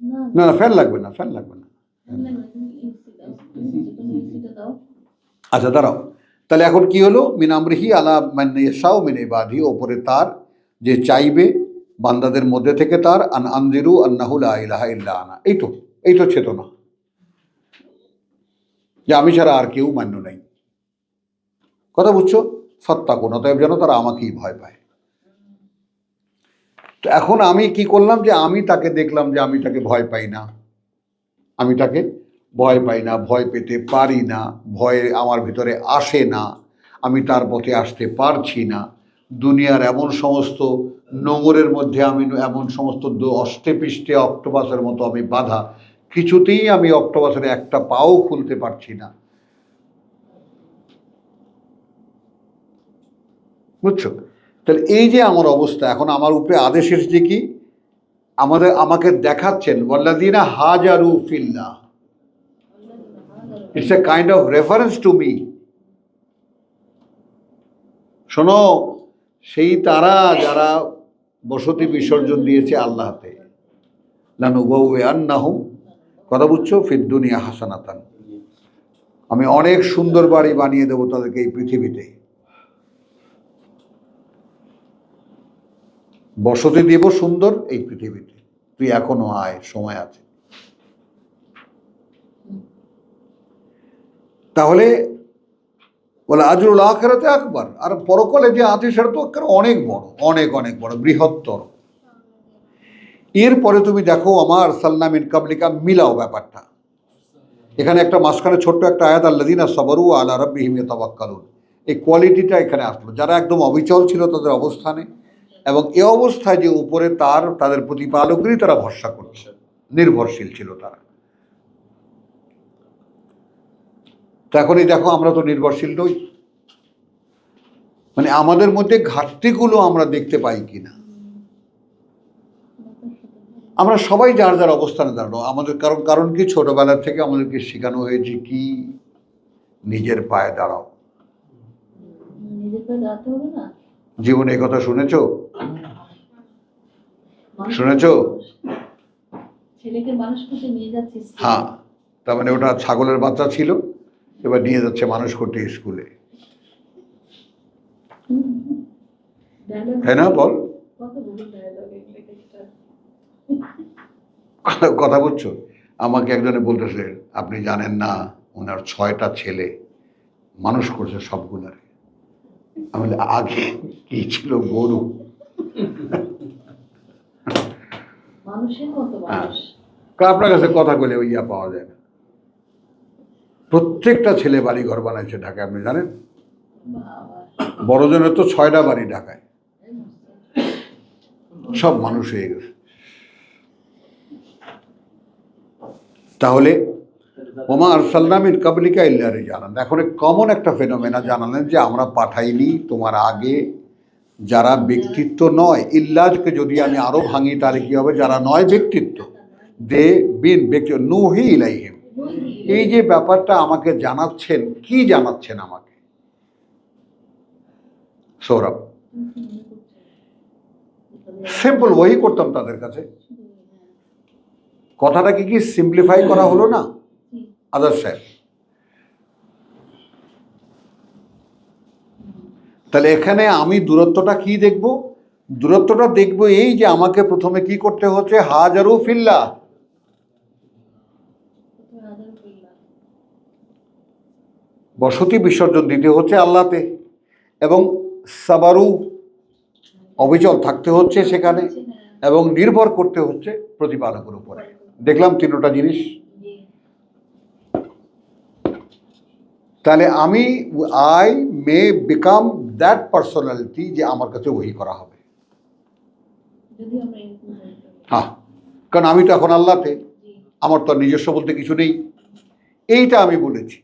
না, না না, ফ্যান লাগবে না, ফ্যান লাগবে না। তুমি এসি দাও, তুমি এসিটা দাও। আচ্ছা দাঁড়াও, তাহলে এখন কি হলো, মিন আমরিহি আলা মান ইয়াশাউ মিন ইবাদি, ওপরে তার যে চাইবে বান্দাদের মধ্যে থেকে, তার আন আনজিরু আন্নাহু লা ইলাহা ইল্লা আনা, এই তো চেতনা, যে আমি ছাড়া আর কেউ মান্য নেই। কথা বুঝছো? ফাত্তাকুন, অতএব যেন তারা আমাকেই ভয় পায়। তো এখন আমি কি করলাম, যে আমি তাকে দেখলাম যে আমি তাকে ভয় পাই না, আমি তাকে ভয় পাই না, ভয় পেতে পারি না, ভয় আমার ভিতরে আসে না, আমি তার পথে আসতে পারছি না। দুনিয়ার এমন সমস্ত নোংরের মধ্যে আমি, এমন সমস্ত অষ্টে পৃষ্ঠে অক্টোপাসের মতো আমি বাধা, কিছুতেই আমি অক্টোপাসের একটা পাও খুলতে পারছি না। বুঝছো? তাহলে এই যে আমার অবস্থা, এখন আমার উপরে আদেশ এসেছে কি, আমাকে দেখাচ্ছেন ওয়াল্লাযীনা হাজারু ফিল্লাহ, it's a kind of reference to me. শোনো, সেই তারা যারা বসতি বিসর্জন দিয়েছে আল্লাহতে, লানুবাউইআন্নাহুম, কথা বুঝছো, ফিদ দুনিয়া হাসানাতান, আমি অনেক সুন্দর বাড়ি বানিয়ে দেবো তাদেরকে এই পৃথিবীতে, বসতি দেব সুন্দর এই পৃথিবীতে, তুই এখনো আয়, সময় আছে। তাহলে বলে আজরুল আখিরাতে আকবার, আর পরকালে যে আছে সেটা তো অনেক বড়, অনেক অনেক বড়, বৃহত্তর। এরপরে তুমি দেখো, আমার সাল্লাম মিন কাবলিকা, মিলাও ব্যাপারটা। এখানে একটা মাঝখানে ছোট্ট একটা আয়াত, আল্লাযীনা সাবারু আলা রাব্বিহিম ইয়াতাওয়াক্কালুন, এই কোয়ালিটিটা এখানে আসলো, যারা একদম অবিচল ছিল তাদের অবস্থানে, এবং এ অবস্থায় যে উপরে তাদের প্রতিপালকেরই তারা ভরসা করছে, নির্ভরশীল ছিল তারা। তো এখনই দেখো, আমরা তো নির্ভরশীল নই, মানে আমাদের মধ্যে ঘাটতিগুলো আমরা দেখতে পাই কিনা। আমরা সবাই যার যার অবস্থানে দাঁড়ানো, আমাদের কারণ কি, ছোটবেলা থেকে আমাদেরকে শেখানো হয়েছে কি, নিজের পায়ে দাঁড়াও। নিজের পায়ে দাঁড়াতে হবে না? জীবনে এই কথা শুনেছো? মানুষ শুনেছো? ছেলেকে মানুষ করতে নিয়ে যাচ্ছে স্কুলে। হ্যাঁ, তার মানে ওটা ছাগলের বাচ্চা ছিল, এবার নিয়ে যাচ্ছে মানুষ করতে স্কুলে, Dialogue তাই না? বল, কত বড় dialogue এগুলো। কথা বলছো? আমাকে একজনে বলতেছে, আপনি জানেন না ওনার 6টা ছেলে মানুষ করছে সবগুলার। আমি বলি, আগে কি ছিল, গরু? মানুষের মতো মানুষ। আপনার কাছে কথা বলে ওই ইয়া পাওয়া যায় না। প্রত্যেকটা ছেলে বাড়ি ঘর বানাইছে ঢাকায়, আপনি জানেন? বাবা, বড়জনের তো 6টা বাড়ি ঢাকায়, সব মানুষ হয়ে গেছে। তাহলে ওমা আরসালনা মিন কাবলিকা ইল্লা রিজালান, এখন কমন একটা ফেনোমেনা জানালেন যে আমরা পাঠাইনি তোমার আগে যারা ব্যক্তিত্ব নয়, ইল্লাজকে যদি আমি আরো ভাঙি তাহলে কি হবে, যারা নয় ব্যক্তিত্ব, দে বিন ব্যক্তি নুহি ইলাইহিম। এই যে ব্যাপারটা আমাকে জানাচ্ছেন, কি জানাচ্ছেন আমাকে? সৌরভ, সিম্পল ওই করতাম তাদের কাছে, কথাটা কি সিম্পলিফাই করা হলো না? আদার সাহেব, তাহলে এখানে আমি দূরত্বটা কি দেখব? দূরত্বটা দেখব এই যে আমাকে প্রথমে কি করতে হচ্ছে, হাজারু ফিল্লাহ, বসতি বিসর্জন দিতে হচ্ছে আল্লাহতে, এবং সাবারু, অবিচল থাকতে হচ্ছে সেখানে, এবং নির্ভর করতে হচ্ছে প্রতিপালকের উপরে। দেখলাম 3টা জিনিস। তাহলে আমি I may become that personality, যে আমার কাছে ওহি করা হবে। যদি আমরা এরকম বলতে পারি। হ্যাঁ, কারণ আমি তো এখন আল্লাহতে, আমার তো আর নিজস্ব বলতে কিছু নেই। এইটা আমি বলেছি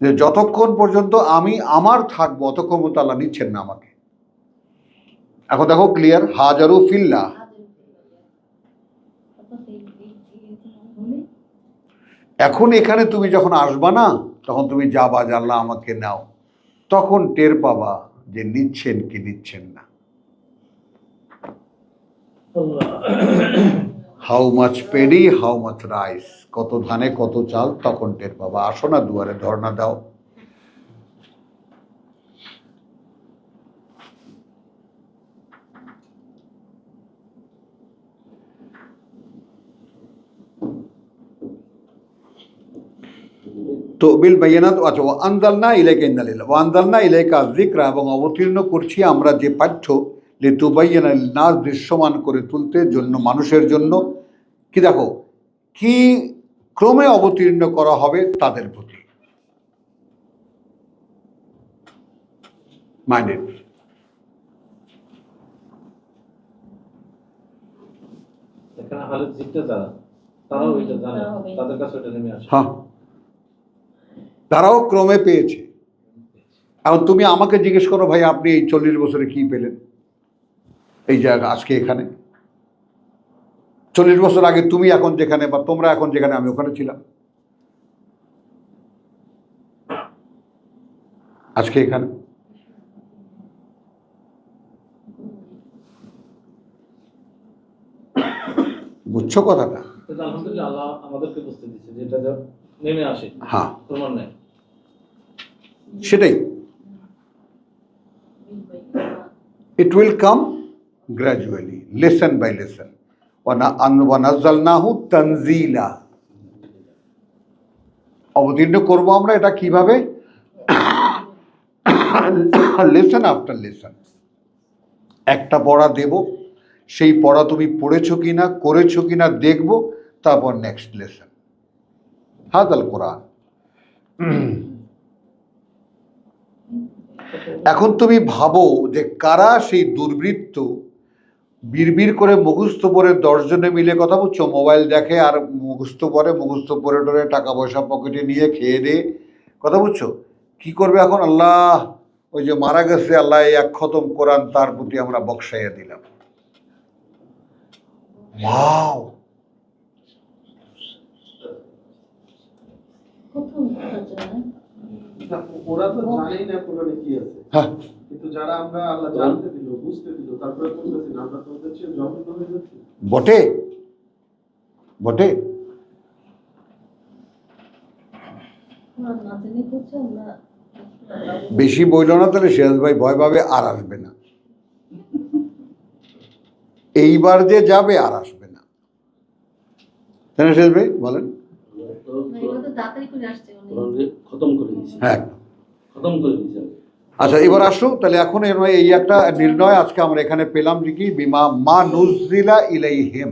যে যতক্ষণ পর্যন্ত আমি আমার থাকবো অতক্ষণ পর্যন্ত আল্লাহ নিচ্ছেন না আমাকে। এখন দেখো ক্লিয়ার, হাজারু ফিল্লাহ। এখন এখানে তুমি যখন আসবা না, তখন তুমি যাবা যে আল্লাহ আমাকে নাও, তখন টের পাবা যে নিচ্ছেন কি নিচ্ছেন না। How much paddy, how much rice, কত ধানে কত চাল, তখন টের পাবা। আসো না দুয়ারে ধর্ণা দাও। তো বিল বাইনাত, আচ্ছা, ওয়া আনজালনা ইলাইকা ইন্নালিল্লাহ ওয়া আনজালনা ইলাইকা যিকরা, এবং অবতীর্ণ করছি আমরা যে পাঠ্য, লিতুবাইয়িনা লিন-নাস, দৃশ্যমান করে তুলতে জন্য, মানুষের জন্য। কি দেখো, কি ক্রমে অবতীর্ণ করা হবে তাদের প্রতি। মাইন্ডেড। এখানে হালের জিতটা যারা, তারাও এটা জানে, তাদের কাছে ওটা নেমে আসে। হ্যাঁ, তারাও ক্রমে পেয়েছে। এখন তুমি আমাকে জিজ্ঞেস করো, ভাই আপনি এই 40 বছরে কি পেলেন এই জায়গা আজকে এখানে? 40 বছর আগে তুমি এখন যেখানে, বা তোমরা এখন যেখানে, আমি ওখানে ছিলাম, আজকে এখানে। বুঝছো কথাটা? কিন্তু আলহামদুলিল্লাহ আল্লাহ আমাদেরকে বুঝতে দিচ্ছে যে এটা নেমে আসে। হ্যাঁ, তোমার নেই সেটাই। It will come gradually, lesson by lesson. وَنَزَّلْنَاهُ تَنزِيلًا, অবতীর্ণ করবো আমরা এটা কিভাবে? Lesson after lesson. একটা পড়া দেব, সেই পড়া তুমি পড়েছো কিনা, করেছো কিনা দেখব, তারপর নেক্সট লেসন। হাদাল কোরআন। এখন তুমি ভাবো যে কারা সেই দুর্বৃত্ত, বিড়বিড় করে মুখস্থ পড়ে 10 জনে মিলে কথা বলছো, মোবাইল দেখে আর মুখস্থ পড়ে টরে টাকা পয়সা পকেটে নিয়ে খেয়ে দিয়ে কথা বলছো। কি করবে এখন? আল্লাহ ওই যে মারা গেছে, আল্লাহ এক খতম কোরআন তার প্রতি আমরা বক্সাইয়া দিলাম। ওয়াও, কোথাও বোঝা যায় না। ওরা তো জানেই না কোরআনে কি আছে, হ্যাঁ কিন্তু যারা আমরা আল্লাহ জানতে দিল, বুঝতে দিল, তারপরে বলতেছি না আমরা তোমাদের চেয়ে জঘন্য হয়ে যাচ্ছি। বটে বটে। ওরা না জেনে করছে, আমরা বেশি বইল না, তাহলে সিরাজ ভাই ভয় পাবে, আর আসবে না। এইবার যে যাবে আর আসবে না, তাই না সিরাজ ভাই বলেন? তো না, এগুলো তো তাড়াতাড়ি করে আসছে উনি। কোরআনকে খতম করে দিয়েছে, হ্যাঁ। খতম করে দিয়েছে। আচ্ছা, এবার আসো তাহলে। এখন এই একটা নির্ণয় আজকে আমরা এখানে পেলাম যে কি, বিমা মা নুজিলা ইলাইহিম,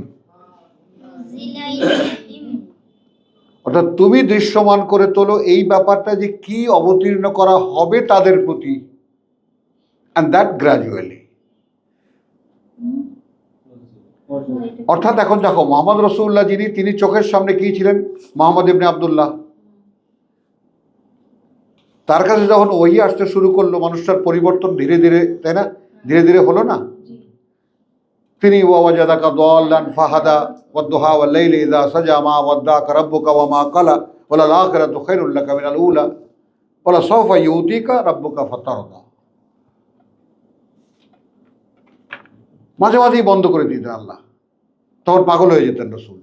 অর্থাৎ তুমি দৃশ্যমান করে তোলো এই ব্যাপারটা যে কি অবতীর্ণ করা হবে তাদের প্রতি, অ্যান্ড দ্যাট গ্র্যাজুয়ালি। হুম। না, এটা অর্থাৎ এখন দেখো, মোহাম্মদ রসুল্লাহ যিনি, তিনি চোখের সামনে কি ছিলেন? মোহাম্মদ ইবনে আবদুল্লাহ। তার কাছে যখন ওহি আসতে শুরু করলো, মানুষটার পরিবর্তন ধীরে ধীরে, তাই না, ধীরে ধীরে হলো না? জি। তিনি ওয়াজাদাকা দাল্লান ফাহাদা ওয়াদ-দুহা ওয়াল-লাইলি ইযা সাজা মা ওয়াদ্দাকা রাব্বুকা ওয়া মা ক্বালা ওয়ালাল আখিরাতু খায়রুল লাকা মিনাল উলা ওয়ালা সাওফা ইউতিকা রাব্বুকা ফাতারদা। মাঝে মাঝেই বন্ধ করে দিতেন আল্লাহ, তখন পাগল হয়ে যেতেন রসুল।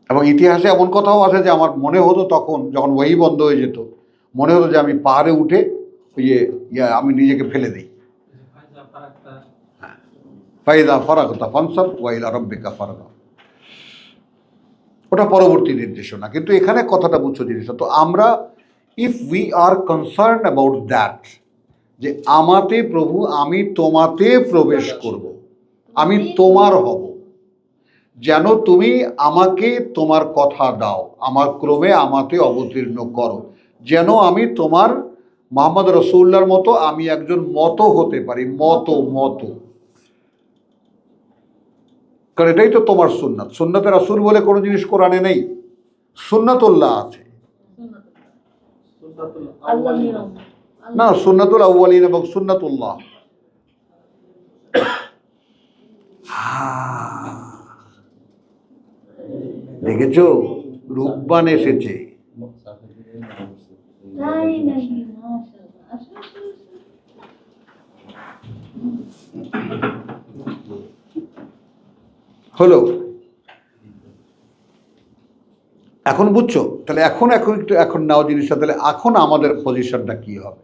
এবং ইতিহাসে এমন কথাও আছে যে আমার মনে হতো তখন, যখন ওয়াহি বন্ধ হয়ে যেত, মনে হতো যে আমি পাহাড়ে উঠে আমি নিজেকে ফেলে দিই। ফাইদা ফারাগতা ফানসাব ওয়া ইলা রাব্বিকা ফারগাব। ওটা পরবর্তী নির্দেশনা, কিন্তু এখানে কথাটা বুঝছো জিনিসটা। তো আমরা, if we are concern about that, যে আমাতে প্রভু, আমি তোমাতে প্রবেশ করব, আমি তোমার হব, যেন তুমি আমাকে তোমার কথা দাও, আমার ক্রমে আমাতে অবতীর্ণ করো, যেন আমি তোমার মোহাম্মদ রসুল্লাহর মতো আমি একজন মতো হতে পারি। মতো মতো, কারণ এটাই তো তোমার সুন্নাত। সুন্নাতে রাসূল বলে কোনো জিনিস কোরআনে নেই, সুন্নাতুল্লাহ আছে। আল্লাহ নিয়ম। না, সুন্নাতুল আউয়ালিন এবং সুন্নাতুল্লাহ। দেখেছো, রূপবান এসেছে। তাই নাকি? মাশাআল্লাহ। আসো, আসো, আসো। হলো, এখন বুঝছো? তাহলে এখন এখন একটু এখন নাও জিনিসটা। তাহলে এখন আমাদের পজিশনটা কি হবে?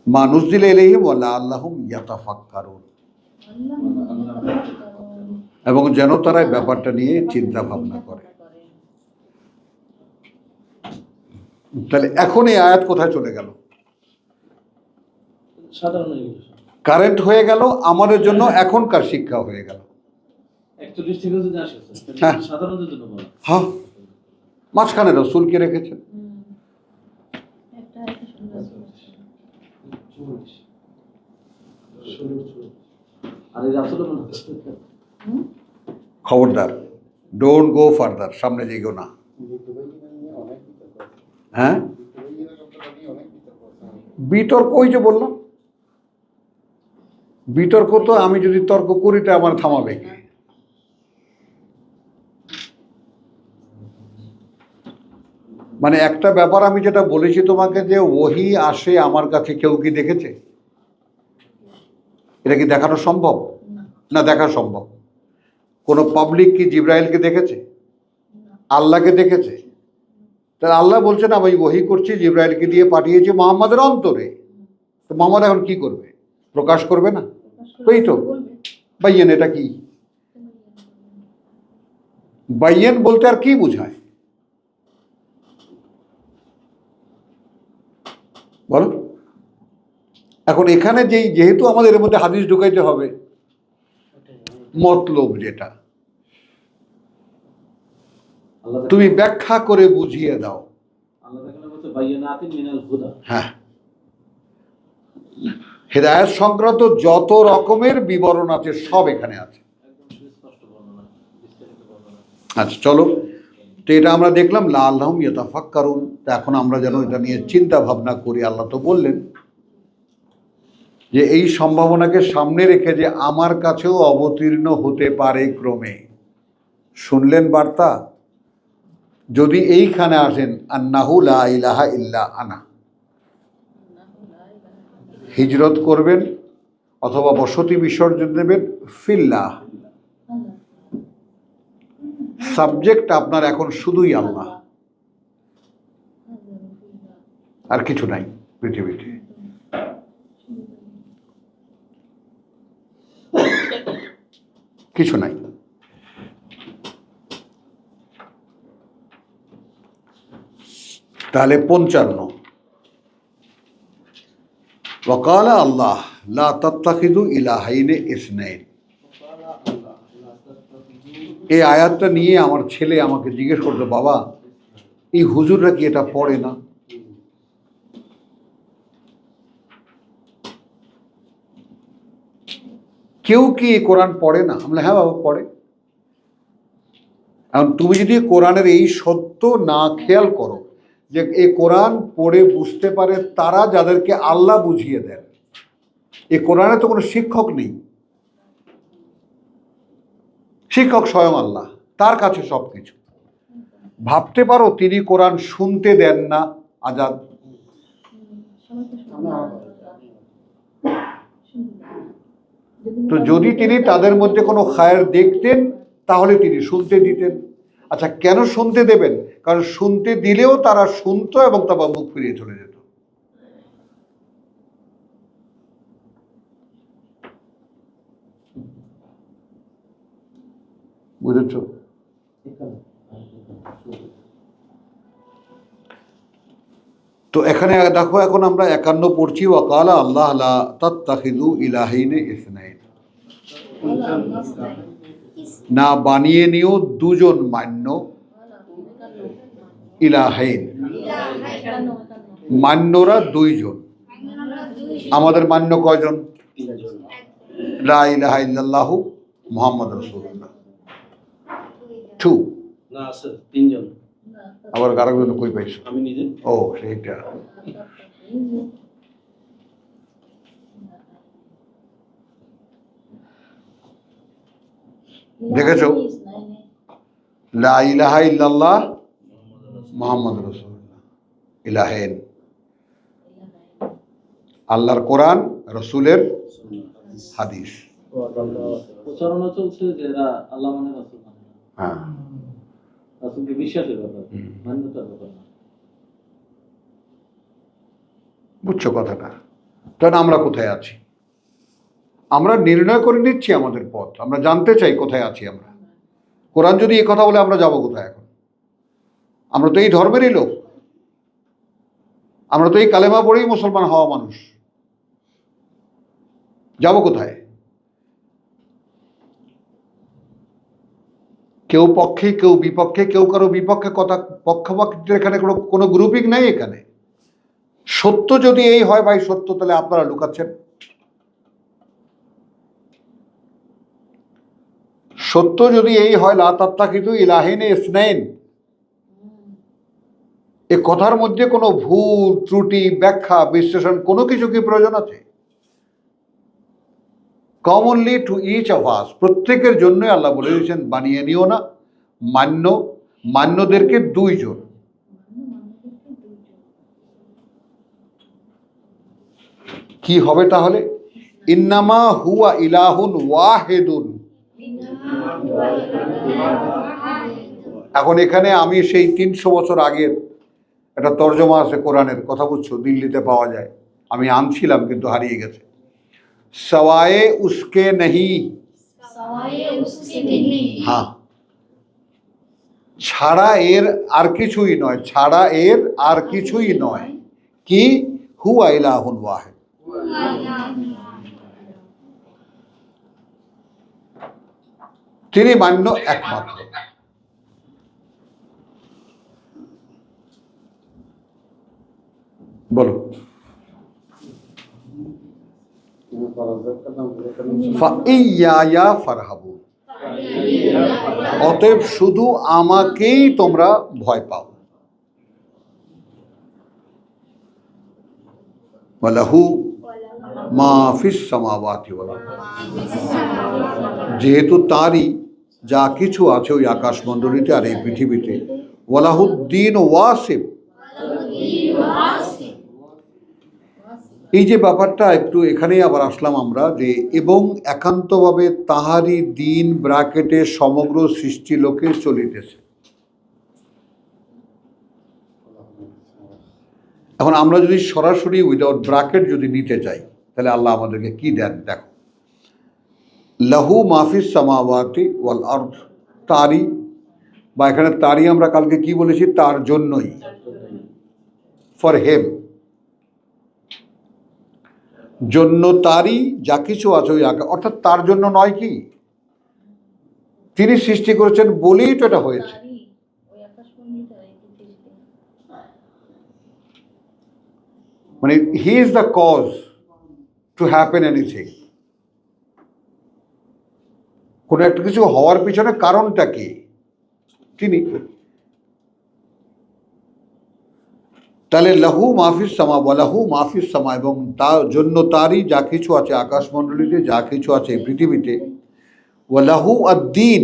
মা নুজিলা ইলাইহিম ওয়া লাআল্লাহুম ইয়াতাফাক্কারুন, আল্লাহ এবং যেন তারা এই ব্যাপারটা নিয়ে চিন্তা ভাবনা করে। তাহলে এখন এই আয়াত কোথায় চলে গেল? সাধারণ হয়ে গেল, কারেন্ট হয়ে গেল, আমাদের জন্য এখনকার শিক্ষা হয়ে গেল। 41 থেকে যদি আসে হ্যাঁ। সাধারণদের জন্য বলা। হ্যাঁ, মাঝখানে রসুলকে রেখেছেন। একটা একটা সুন্দর আর এই রাসূলের মনে খবরদার, ডোন্ট গো ফার্দার, সামনে যেগো না। হ্যাঁ, বিতর্ক, ওই যে বললাম, বিতর্ক তো আমি যদি তর্ক করি তা আমার থামাবে কি? মানে একটা ব্যাপার আমি যেটা বলেছি তোমাকে, যে ওহি আসে আমার কাছে, কেউ কি দেখেছে? এটা কি দেখানো সম্ভব? না, দেখা সম্ভব। কোনো পাবলিক কি জিব্রাইলকে দেখেছে? আল্লাহকে দেখেছে? তাহলে আল্লাহ বলছেন আমি ওহি করছি, জিব্রাইলকে দিয়ে পাঠিয়েছি মুহাম্মাদের অন্তরে। তো মুহাম্মদ এখন কি করবে? প্রকাশ করবে না? এই তো বাইয়েন। এটা কি বাইয়েন বলতে আর কি বোঝায় বলো? এখন এখানে যেহেতু আমাদের এর মধ্যে হাদিস ঢুকাইতে হবে, মতলব যেটা তুমি ব্যাখ্যা করে বুঝিয়ে দাও। আল্লাহ তাআলা বলতে বাইয়ানাতিন মিনাল হুদা। হ্যাঁ, হেদায়েত সংক্রান্ত যত রকমের বিবরণ আছে সব এখানে আছে। একদম সুস্পষ্ট বর্ণনা, বিস্তারিত বর্ণনা। আচ্ছা চলো, তো এটা আমরা দেখলাম লাআল্লাহুম ইয়াতাফাক্কারুন। তো এখন আমরা যেন এটা নিয়ে চিন্তা ভাবনা করি। আল্লাহ তো বললেন যে এই সম্ভাবনাকে সামনে রেখে যে আমার কাছেও অবতীর্ণ হতে পারে ক্রমে। শুনলেন বার্তা? যদি এইখানে আসেন আন্নাহু লা ইলাহা ইল্লা আনা, হিজরত করবেন অথবা বসতি বিসর্জন দেবেন ফিল্লাহ, সাবজেক্ট আপনার এখন শুধুই আল্লাহ, আর কিছু নাই পৃথিবীতে। কিছু নাই। তাহলে 55 ওয়াকাল আল্লাহ লা তাত্তাখিযু ইলাহাইনি ইসনাইন। এই আয়াতটা নিয়ে আমার ছেলে আমাকে জিজ্ঞেস করতো, বাবা এই হুজুররা কি এটা পড়ে না? কেউ কি এই কোরআন পড়ে না? আমরা হ্যাঁ বাবা পড়ে। এখন তুমি যদি কোরআনের এই সত্য না খেয়াল করো যে এই কোরআন পড়ে বুঝতে পারে তারা যাদেরকে আল্লাহ বুঝিয়ে দেন, এই কোরআনে তো কোনো শিক্ষক নেই, শিক্ষক স্বয়ং আল্লাহ, তার কাছে সব কিছু। ভাবতে পারো তিনি কোরআন শুনতে দেন না আজাদ? তো যদি তিনি তাদের মধ্যে কোনো খায়ের দেখতেন তাহলে তিনি শুনতে দিতেন। আচ্ছা, কেন শুনতে দেবেন? কারণ শুনতে দিলেও তারা শুনতো এবং তারপর মুখ ফিরিয়ে চলে যেত। বুঝেছ? তো এখানে দেখো, এখন আমরা 51 পড়ছি, ওয়াকালা আল্লাহ লা তাত্তাখিযু ইলাহাইনি ইসনাইন, না বানিয়ে নিও দুজন মান্য, ইলাহাইন মান্যরা দুইজন। আমাদের মান্য কয়জন? লা ইলাহা ইল্লাল্লাহু মুহাম্মাদুর রাসূলুল্লাহ 2। না আছে 3 জন। আবার আরেকজন কই পাইছো? আমি নিজে। ও সেইটা। দেখেছো? লা ইলাহা ইল্লাল্লাহ মুহাম্মাদুর রাসূলুল্লাহ, ইলাহাইন, আল্লাহর কোরআন, রাসূলের হাদিস। প্রচারণা চলছে যে এরা আল্লাহ মানে রাসূল মানে না। হ্যাঁ, রাসূলকে বিশ্বাসের ব্যাপার, মান্যতার ব্যাপার না। বুঝছো কথাটা? কারণ আমরা কোথায় আছি? আমরা নির্ণয় করে নিচ্ছি আমাদের পথ, আমরা জানতে চাই কোথায় আছি আমরা। কোরআন যদি এই কথা বলে আমরা যাব কোথায় এখন? আমরা তো এই ধর্মেরই লোক, আমরা তো এই কালেমা পড়েই মুসলমান হওয়া মানুষ, যাব কোথায়? কেউ পক্ষে কেউ বিপক্ষে, কেউ কারো বিপক্ষে কথা পক্ষপাতিত্বের এখানে কোনো গ্রুপিং নাই এখানে। সত্য যদি এই হয় ভাই সত্য, তাহলে আপনারা লুকাচ্ছেন। সত্য যদি এই হয় লা তাত্তাখিযু ইলাহাইনি ইসনাইন, এ কথার মধ্যে কোনো ভুল ত্রুটি ব্যাখ্যা বিশ্লেষণ কোনো কিছু কি প্রয়োজন আছে? Commonly to each of us, প্রত্যেকের জন্যই আল্লাহ বলে দিয়েছেন বানিয়ে নিও না, মান্যদেরকে দুইজন। কি হবে তাহলে? ইন্নামা হুয়া ইলাহুন ওয়াহিদুন। এখন এখানে আমি সেই 300 বছর আগের একটা তর্জমা আছে কোরআনের, কথা বুঝছো, দিল্লিতে পাওয়া যায়, আমি আনছিলাম কিন্তু হারিয়ে গেছে। সওয়ায়ে উসকে নহি, হ্যাঁ, ছাড়া এর আর কিছুই নয়, ছাড়া এর আর কিছুই নয়। কি? হুয়া ইলাহুন ওয়াহিদ, তিনি মান্য একমাত্র। বলো। ফাইয়া ফারহাবুন, অতএব শুধু আমাকেই তোমরা ভয় পাও। ওয়ালাহু মা ফিস সামাওয়াতি ওয়াল আরদ, যেহেতু তারই যা কিছু আছে ওই আকাশমণ্ডলীতে আর এই পৃথিবীতে, ওয়ালাহুদ্দিন ওয়াসিব, এই যে ব্যাপারটা একটু এখানেই আবার আসলাম আমরা, যে এবং একান্তভাবে তাহারই দিন ব্র্যাকেটে সমগ্র সৃষ্টি লোকে চলিতেছে। এখন আমরা যদি সরাসরি উইদাউট ব্র্যাকেট যদি নিতে চাই, তাহলে আল্লাহ আমাদেরকে কি দেন দেখো, লাহু মাফিস সামাওয়াতি ওয়াল আরদ, তারই, বা এখানে তারই আমরা কালকে কি বলেছি, তার জন্যই, ফর হেম, জন্য তারই যা কিছু আছে ওই আকাশ, অর্থাৎ তার জন্য নয়, কি তিনি সৃষ্টি করেছেন বলেই তো এটা হয়েছে। তারই ওই আকাশমণ্ডলীটা এই পৃথিবীতে। মানে he is the cause to happen anything. কোনো একটা কিছু হওয়ার পিছনে কারণটা কি, তিনি। তাহলে লাহু মাহফিস সামা বা লাহু মাহফিস সামা, এবং তার জন্য তারই যা কিছু আছে আকাশমণ্ডলীতে, যা কিছু আছে এই পৃথিবীতে, ওয়া লাহু আদ-দীন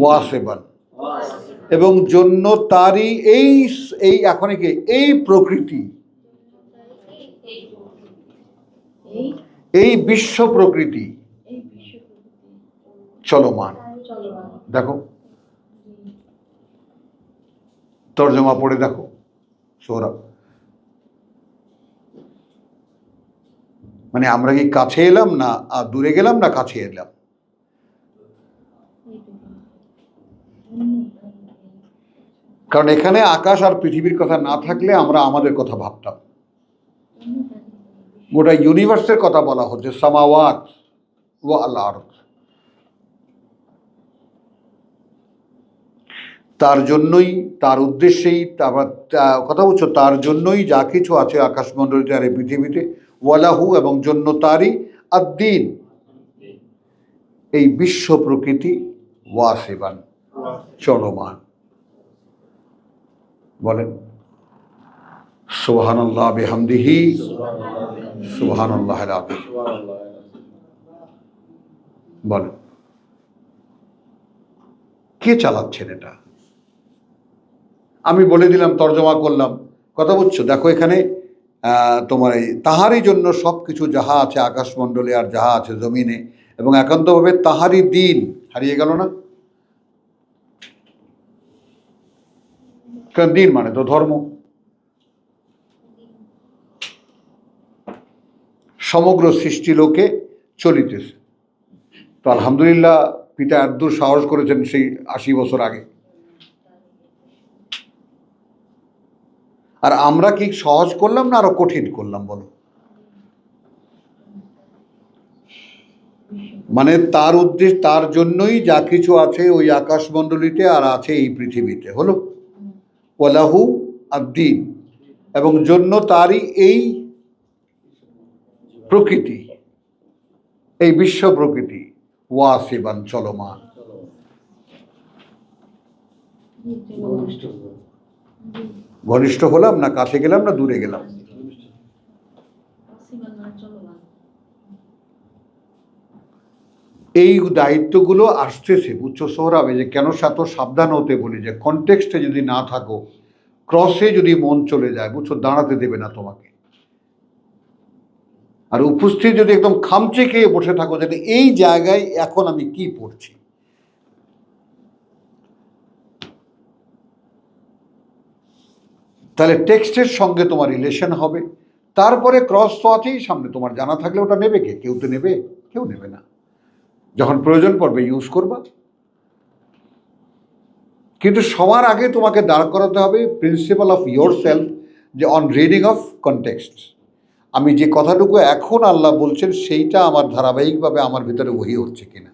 ওয়াসিবান, এবং জন্য তারই এই এই এখন কি এই প্রকৃতি, এই এই বিশ্ব প্রকৃতি এই বিশ্ব প্রকৃতি চলমান। চলমান। দেখো তর্জমা পড়ে দেখো সৌরভ, মানে আমরা কি কাছে এলাম না দূরে গেলাম, না কাছে এলাম? কারণ এখানে আকাশ আর পৃথিবীর কথা না থাকলে আমরা আমাদের কথা ভাবতাম, গোটা ইউনিভার্সের কথা বলা হচ্ছে, সামাওয়াত ওয়াল আরদ। তার জন্যই, তার উদ্দেশ্যেই, তারপর কথা বলছো, তার জন্যই যা কিছু আছে আকাশমণ্ডলীতে আর এই পৃথিবীতে, ওয়ালাহু, এবং জন্য তারই, আদ-দীন, এই বিশ্ব প্রকৃতি, ওয়াসিবান, চলমান। বলেন সুবহানাল্লাহ বিহামদিহি সুবহানাল্লাহিল আযীম। বলেন কে চালাচ্ছেন এটা? আমি বলে দিলাম, তর্জমা করলাম, কথা বুঝছো? দেখো এখানে তোমার এই তাহারই জন্য সব কিছু যাহা আছে আকাশমণ্ডলে আর যাহা আছে জমিনে, এবং একান্তভাবে তাহারই দিন, হারিয়ে গেল না? কারণ দিন মানে তো ধর্ম, সমগ্র সৃষ্টি লোকে চলিতেছে। তো আলহামদুলিল্লাহ পিতা এতদূর সাহস করেছেন সেই 80 বছর আগে। আর আমরা কি সহজ করলাম না আরো কঠিন করলাম বলো? মানে তার উদ্দেশ্য, তার জন্যই যা কিছু আছে ওই আকাশমণ্ডলীতে আর আছে এই পৃথিবীতে, হলো ওয়ালাহু আদ-দীন, এবং জন্য তারই এই প্রকৃতি, এই বিশ্ব প্রকৃতি, ওয়াসিবান, চলমান। ঘনিষ্ঠ হলাম না কাছে গেলাম না দূরে গেলাম? চলমান। এই দায়িত্বগুলো আসতেছে, বুঝছো সোহরাবে, যে কেন এত সাবধান হতে বলি, যে কনটেক্সটে যদি না থাকো, ক্রসে যদি মন চলে যায়, বুঝছো, দাঁড়াতে দেবে না তোমাকে। আর উপস্থিত যদি একদম খামচে খেয়ে বসে থাকো, যে এই জায়গায় এখন আমি কি পড়ছি, তাহলে টেক্সটের সঙ্গে তোমার রিলেশন হবে। তারপরে ক্রস তো আছেই সামনে, তোমার জানা থাকলে ওটা নেবে কে? কেউ তো নেবে, কেউ নেবে না। যখন প্রয়োজন পড়বে ইউজ করবা, কিন্তু সবার আগে তোমাকে দাঁড় করাতে হবে প্রিন্সিপাল অফ ইয়োর সেলফ, যে অন রিডিং অফ কনটেক্সট, আমি যে কথাটুকু এখন আল্লাহ বলছেন সেইটা আমার ধারাবাহিকভাবে আমার ভিতরে ওহি হচ্ছে কিনা।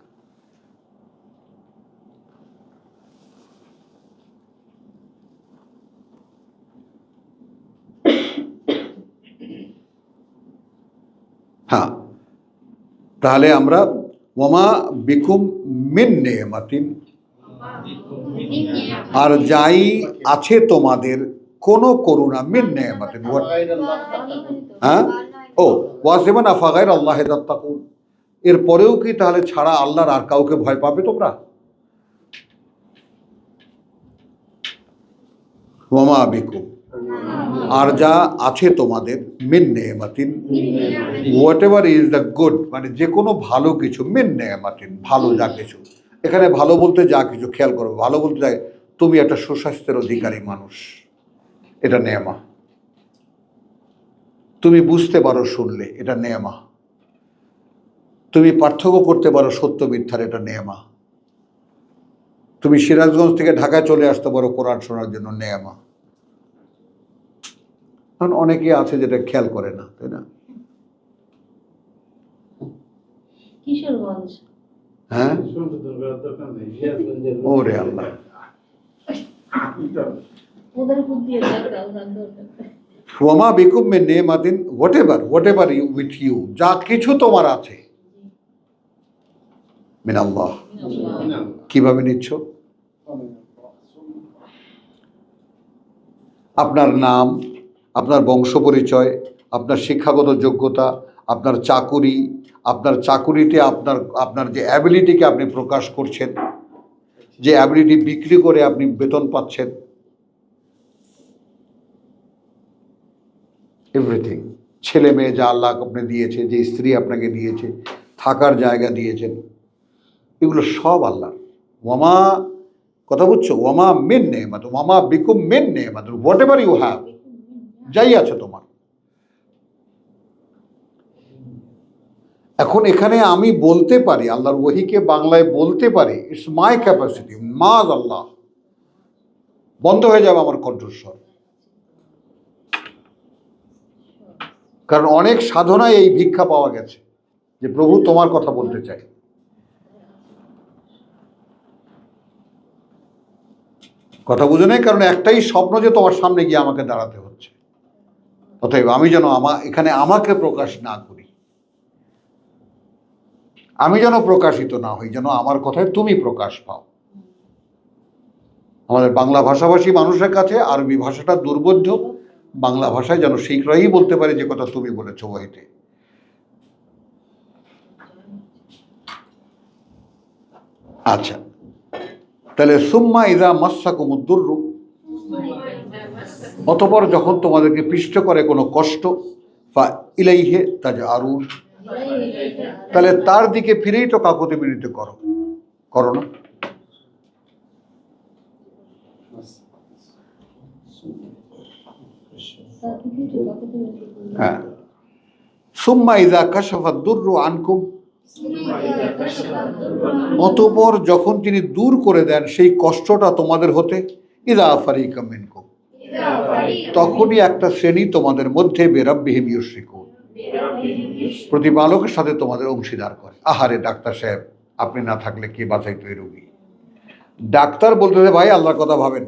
হ্যাঁ, তাহলে আমরা ওয়ামা বিকুম মিন নেমাতিন, আর যাই আছে তোমাদের কোনো করুণা, মিন নেমাতিন, হ্যাঁ ও ওয়াসিমান আফাগাইর আল্লাহ তাত্তাকুন, এরপরেও কি তাহলে ছাড়া আল্লাহর আর কাউকে ভয় পাবে তোমরা? ওয়ামা বিকুম, আর যা আছে তোমাদের, মিন নেমাতিন, whatever is the good, মানে যে কোনো ভালো কিছু, মিন নেমাতিন, ভালো যা কিছু, এখানে ভালো বলতে যা কিছু, খেয়াল করো, ভালো বলতে যায় তুমি একটা সুস্বাস্থ্যের অধিকারী মানুষ, এটা নেমা। তুমি বুঝতে পারো শুনলে, এটা নেমা। তুমি পার্থক্য করতে পারো সত্য মিথ্যার, এটা নেমা। তুমি সিরাজগঞ্জ থেকে ঢাকায় চলে আসতে পারো কোরআন শোনার জন্য, নেমা। কারণ অনেকেই আছে যেটা খেয়াল করে না, তাই না? কিশোরগঞ্জ, হ্যাঁ, ওরে আল্লাহ, ওদের উপর দিয়ে যাক, ওরা দরকার। ওয়ামা বিকুম মিন নেমাতিন, whatever you with you, যা কিছু তোমার আছে, মিন আল্লাহ। কিভাবে নিচ্ছ? আপনার নাম, আপনার বংশ পরিচয়, আপনার শিক্ষাগত যোগ্যতা, আপনার চাকুরি, আপনার চাকুরিতে আপনার যে অ্যাবিলিটিকে আপনি প্রকাশ করছেন, যে অ্যাবিলিটি বিক্রি করে আপনি বেতন পাচ্ছেন, এভরিথিং, ছেলে মেয়ে যা আল্লাহ আপনি দিয়েছে, যে স্ত্রী আপনাকে দিয়েছে, থাকার জায়গা দিয়েছেন, এগুলো সব আল্লাহ। ওয়ামা, কথা বুঝছো, ওয়ামা মিন নেমাত, ওয়ামা বিকুম মিন নেমাত, হোয়াট এভার ইউ হ্যাভ, যাই আছে তোমার। এখন এখানে আমি বলতে পারি, আল্লাহর ওহীকে বাংলায় বলতে পারি, ইটস মাই ক্যাপাসিটি, মাজ আল্লাহ, বন্ধ হয়ে যাবে আমার কণ্ঠস্বর। কারণ অনেক সাধনায় এই ভিক্ষা পাওয়া গেছে যে প্রভু তোমার কথা বলতে চাই। কথা বুঝে নেই, কারণ একটাই স্বপ্ন যে তোমার সামনে গিয়ে আমাকে দাঁড়াতে হচ্ছে। অতএব আমি যেন এখানে আমাকে প্রকাশ না করি, আমি যেন প্রকাশিত না হই, যেন আমার কথায় তুমি প্রকাশ পাও। আমাদের বাংলা ভাষাভাষী মানুষের কাছে আরবি ভাষাটা দুর্বোধ্য, বাংলা ভাষায় যেন শিখরাই বলতে পারে যে কথা তুমি বলেছো বইতে। আচ্ছা, তাহলে সুম্মা ইযা মাসসাকুমুদ-দুররু, অতঃপর যখন তোমাদেরকে পিষ্ট করে কোনো কষ্ট, ফা ইলাইহি তাজআরুন, তাহলে তার দিকে ফিরেই তো কাকুতি মিনতি করো না? হ্যাঁ, সুম্মা ইযা কাশাফাদ-দুররু আনকুম, অতঃপর যখন তিনি দূর করে দেন সেই কষ্টটা তোমাদের হতে, ইযা ফারিকাম মিনকুম, তখনই একটা শ্রেণী তোমাদের মধ্যে বিরাব্বিহিম ইউশরিকুন, প্রতিপালকের সাথে তোমাদের অংশীদার করে। আহারে ডাক্তার সাহেব, আপনি না থাকলে কে বাঁচাইতো এই রোগী? ডাক্তার বলতেছে ভাই আল্লাহর কথা ভাবেন,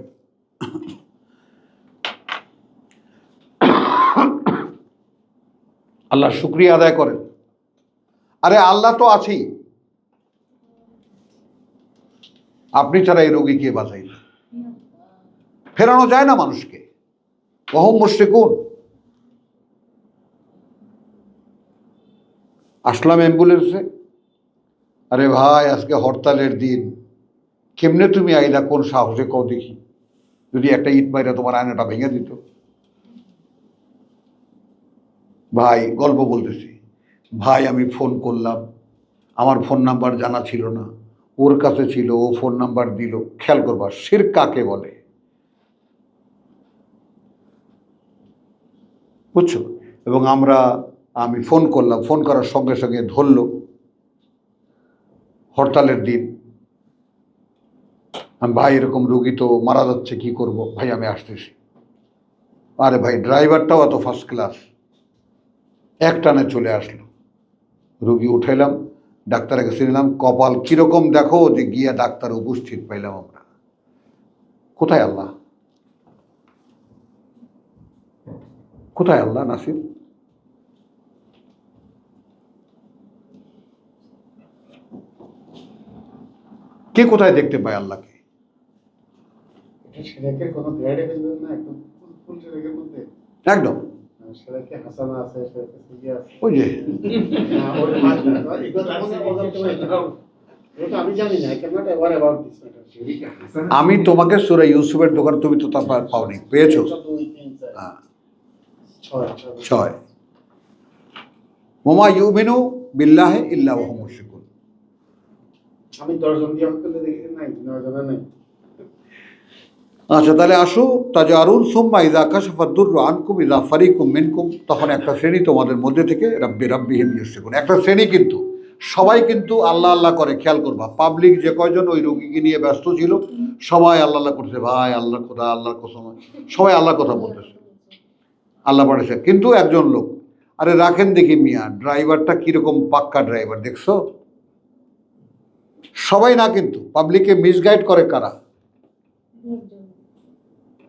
আল্লাহর শুকরিয়া আদায় করেন। আরে আল্লাহ তো আছেই, আপনি ছাড়া এই রোগী কে বাঁচাইবে? ফেরানো যায় না মানুষকে। ওহুম মুশরিকুন। আসলাম অ্যাম্বুলেন্সে, আরে ভাই আজকে হরতালের দিন, কেমনে তুমি আইলা, কোন সাহসে কও দেখি, যদি একটা ইট মাইরা তোমার আয়নাটা ভেঙে দিত। ভাই গল্প বলতেছি, ভাই আমি ফোন করলাম, আমার ফোন নাম্বার জানা ছিল না, ওর কাছে ছিল, ও ফোন নাম্বার দিল। খেয়াল করবা শিরক কাকে বলে, বুঝছো? এবং আমি ফোন করলাম, ফোন করার সঙ্গে সঙ্গে ধরলো, হরতালের দিন, ভাই এরকম রুগী তো মারা যাচ্ছে, কি করব? ভাই আমি আসতেছি। আরে ভাই ড্রাইভারটাও এত ফার্স্ট ক্লাস, এক টানে চলে আসলো, রুগী উঠাইলাম, ডাক্তারের কাছে নিলাম। কপাল কিরকম দেখো যে গিয়া ডাক্তার উপস্থিত পাইলাম আমরা। কোথায় আল্লাহ, কোথায় আল্লাহ নাসির? কে কোথায় দেখতে পায় আল্লাহকে? একদম সেটা কি হাসানা আছে, সেটা কি আছে? ওই যে না, ওর মাঝে এগুলো আমি জানি না, I cannot aware about this matter. আমি তোমাকে সূরা ইউসুফের দোকান, তুমি তো তা পাওনি, পেয়েছো? হ্যাঁ, 6 ওমা ইউমিনু বিল্লাহি ইল্লা ওয়া হুম মুশরিকুন। আমি 10 জন দিয়ে করলে দেখি নাই, 9 জন নাই। আচ্ছা, তাহলে আসো, তাজারুন সুম্মা ইযা কাশাফা দুররু আনকুম ইযা ফারিকুম মিনকুম, তখন একটা শ্রেণী তোমাদের মধ্যে থেকে রাব্বি রাব্বিহিম ইউশরিকুন, একটা শ্রেণী, কিন্তু সবাই কিন্তু আল্লাহ আল্লাহ করে। খেয়াল করবা, পাবলিক যে কয়জন ওই রোগীকে নিয়ে ব্যস্ত ছিল, সবাই আল্লাহ আল্লাহ করছে, ভাই আল্লাহ খোদা, আল্লাহর কসম, সবাই আল্লাহ কথা বলতেছে, আল্লাহ পাঠাইছে। কিন্তু একজন লোক, আরে রাখেন দেখি মিয়া, ড্রাইভারটা কিরকম পাক্কা ড্রাইভার দেখছো? সবাই না, কিন্তু পাবলিককে মিসগাইড করে কারা?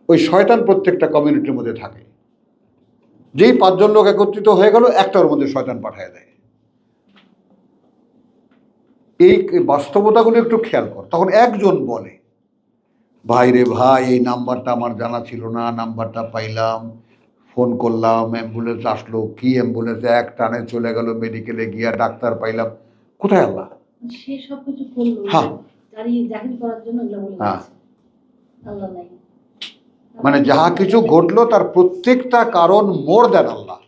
ওই শয়তান প্রত্যেকটা কমিউনিটির মধ্যে থাকে। যেই 5 জন লোক একত্রিত হয়ে গেল, একটার মধ্যে শয়তান পাঠিয়ে দেয়। এই বাস্তবতাগুলো একটু খেয়াল কর। তখন একজন বলে, ভাই রে ভাই, এই নাম্বারটা আমার জানা ছিল না, নাম্বারটা পাইলাম, ফোন করলাম, অ্যাম্বুলেন্স আসলো, কি অ্যাম্বুলেন্স, এক টানে চলে গেল মেডিকেলে, গিয়া ডাক্তার পাইলাম। কোথায় আল্লাহ? সে সবকিছু করলো হ্যাঁ। জাহির করার জন্য এগুলো বলে হ্যাঁ। দিয়েছে। আল্লাহ নাই, মানে যাহা কিছু ঘটলো তার প্রত্যেকটা কারণ মোর দেন আল্লাহ।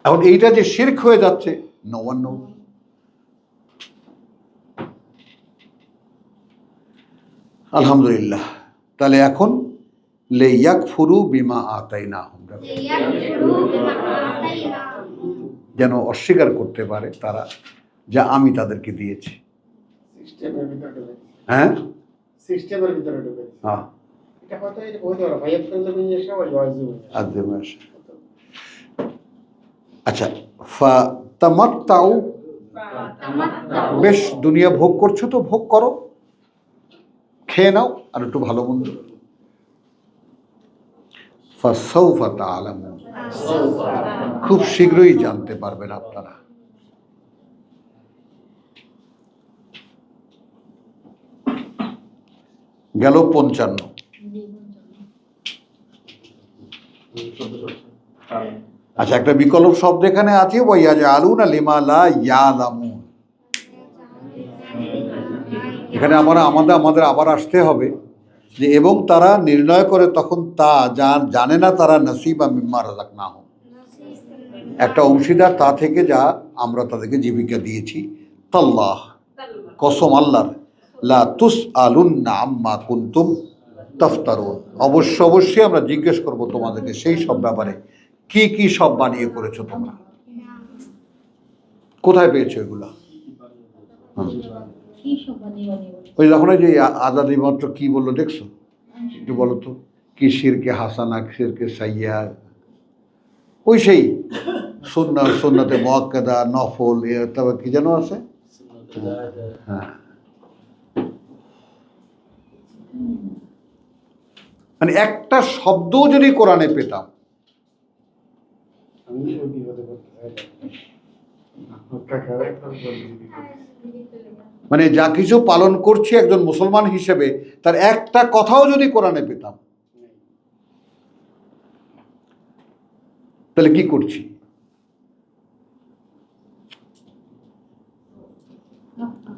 এখন এইটা যে শিরক হয়ে যাচ্ছে, নো ওয়ান নো। আলহামদুলিল্লাহ। তাহলে এখন লিয়াকফুরু বিমা আতাইনাহুম, যেন অস্বীকার করতে পারে তারা যা আমি তাদেরকে দিয়েছি। সিস্টেমের ভিতরে ঢুকে। হ্যাঁ, সিস্টেমের ভিতরে ঢুকে। হ্যাঁ, এটা কথা এটা বলতে পারো, ভাইয়াত করলে মিনিয়ে সবাই ওয়াজিব। আদে মাস। আচ্ছা, ফাতামাত্তাউ, বেশ দুনিয়া ভোগ করছো তো ভোগ করো, খেয়ে নাও আর একটু ভালো মন্দ। ফাসাউফা তাআলামুন, খুব শীঘ্রই জানতে পারবেন আপনারা। গেল 55। আচ্ছা, একটা বিকল্প শব্দ এখানে আছে, ওয়ায়াজআলুনা লিমা লা ইয়ালামুন। এখানে আমাদের আবার আসতে হবে যে এবং তারা নির্ণয় করে তখন তা যা জানে না তারা, নসিবা মিম্মা রাযাকনাহুম, একটা অংশীদার তা থেকে যা আমরা তাদেরকে জীবিকা দিয়েছি। তাল্লাহ, কসম আল্লাহর, লা তুসআলুন্না আম্মা কুনতুম তাফতারুন, অবশ্যই আমরা জিজ্ঞেস করব তোমাদেরকে সেই সব ব্যাপারে, কি কি সব বানিয়ে করেছো তোমরা, কোথায় পেয়েছো এগুলা। কি সব বানিয়ে বানিয়ে বলে। ওই যখন ওই যে আজাদি মাত্র কি বললো দেখছো, একটু বলো তো, কি শিরকে হাসানা, শিরকে সাইয়া, ওই সেই সুন্নাতে মুআক্কাদা, নফল, তবে কি যেন আছে। হ্যাঁ, মানে একটা শব্দ যদি কোরআনে পেতাম, আমি ওই বিপদে পড়তে চাই না। কাকার একটা বলি। মানে যা কিছু পালন করছি একজন মুসলমান হিসেবে, তার একটা কথাও যদি কোরআনে পেতাম, তাহলে কি করছি?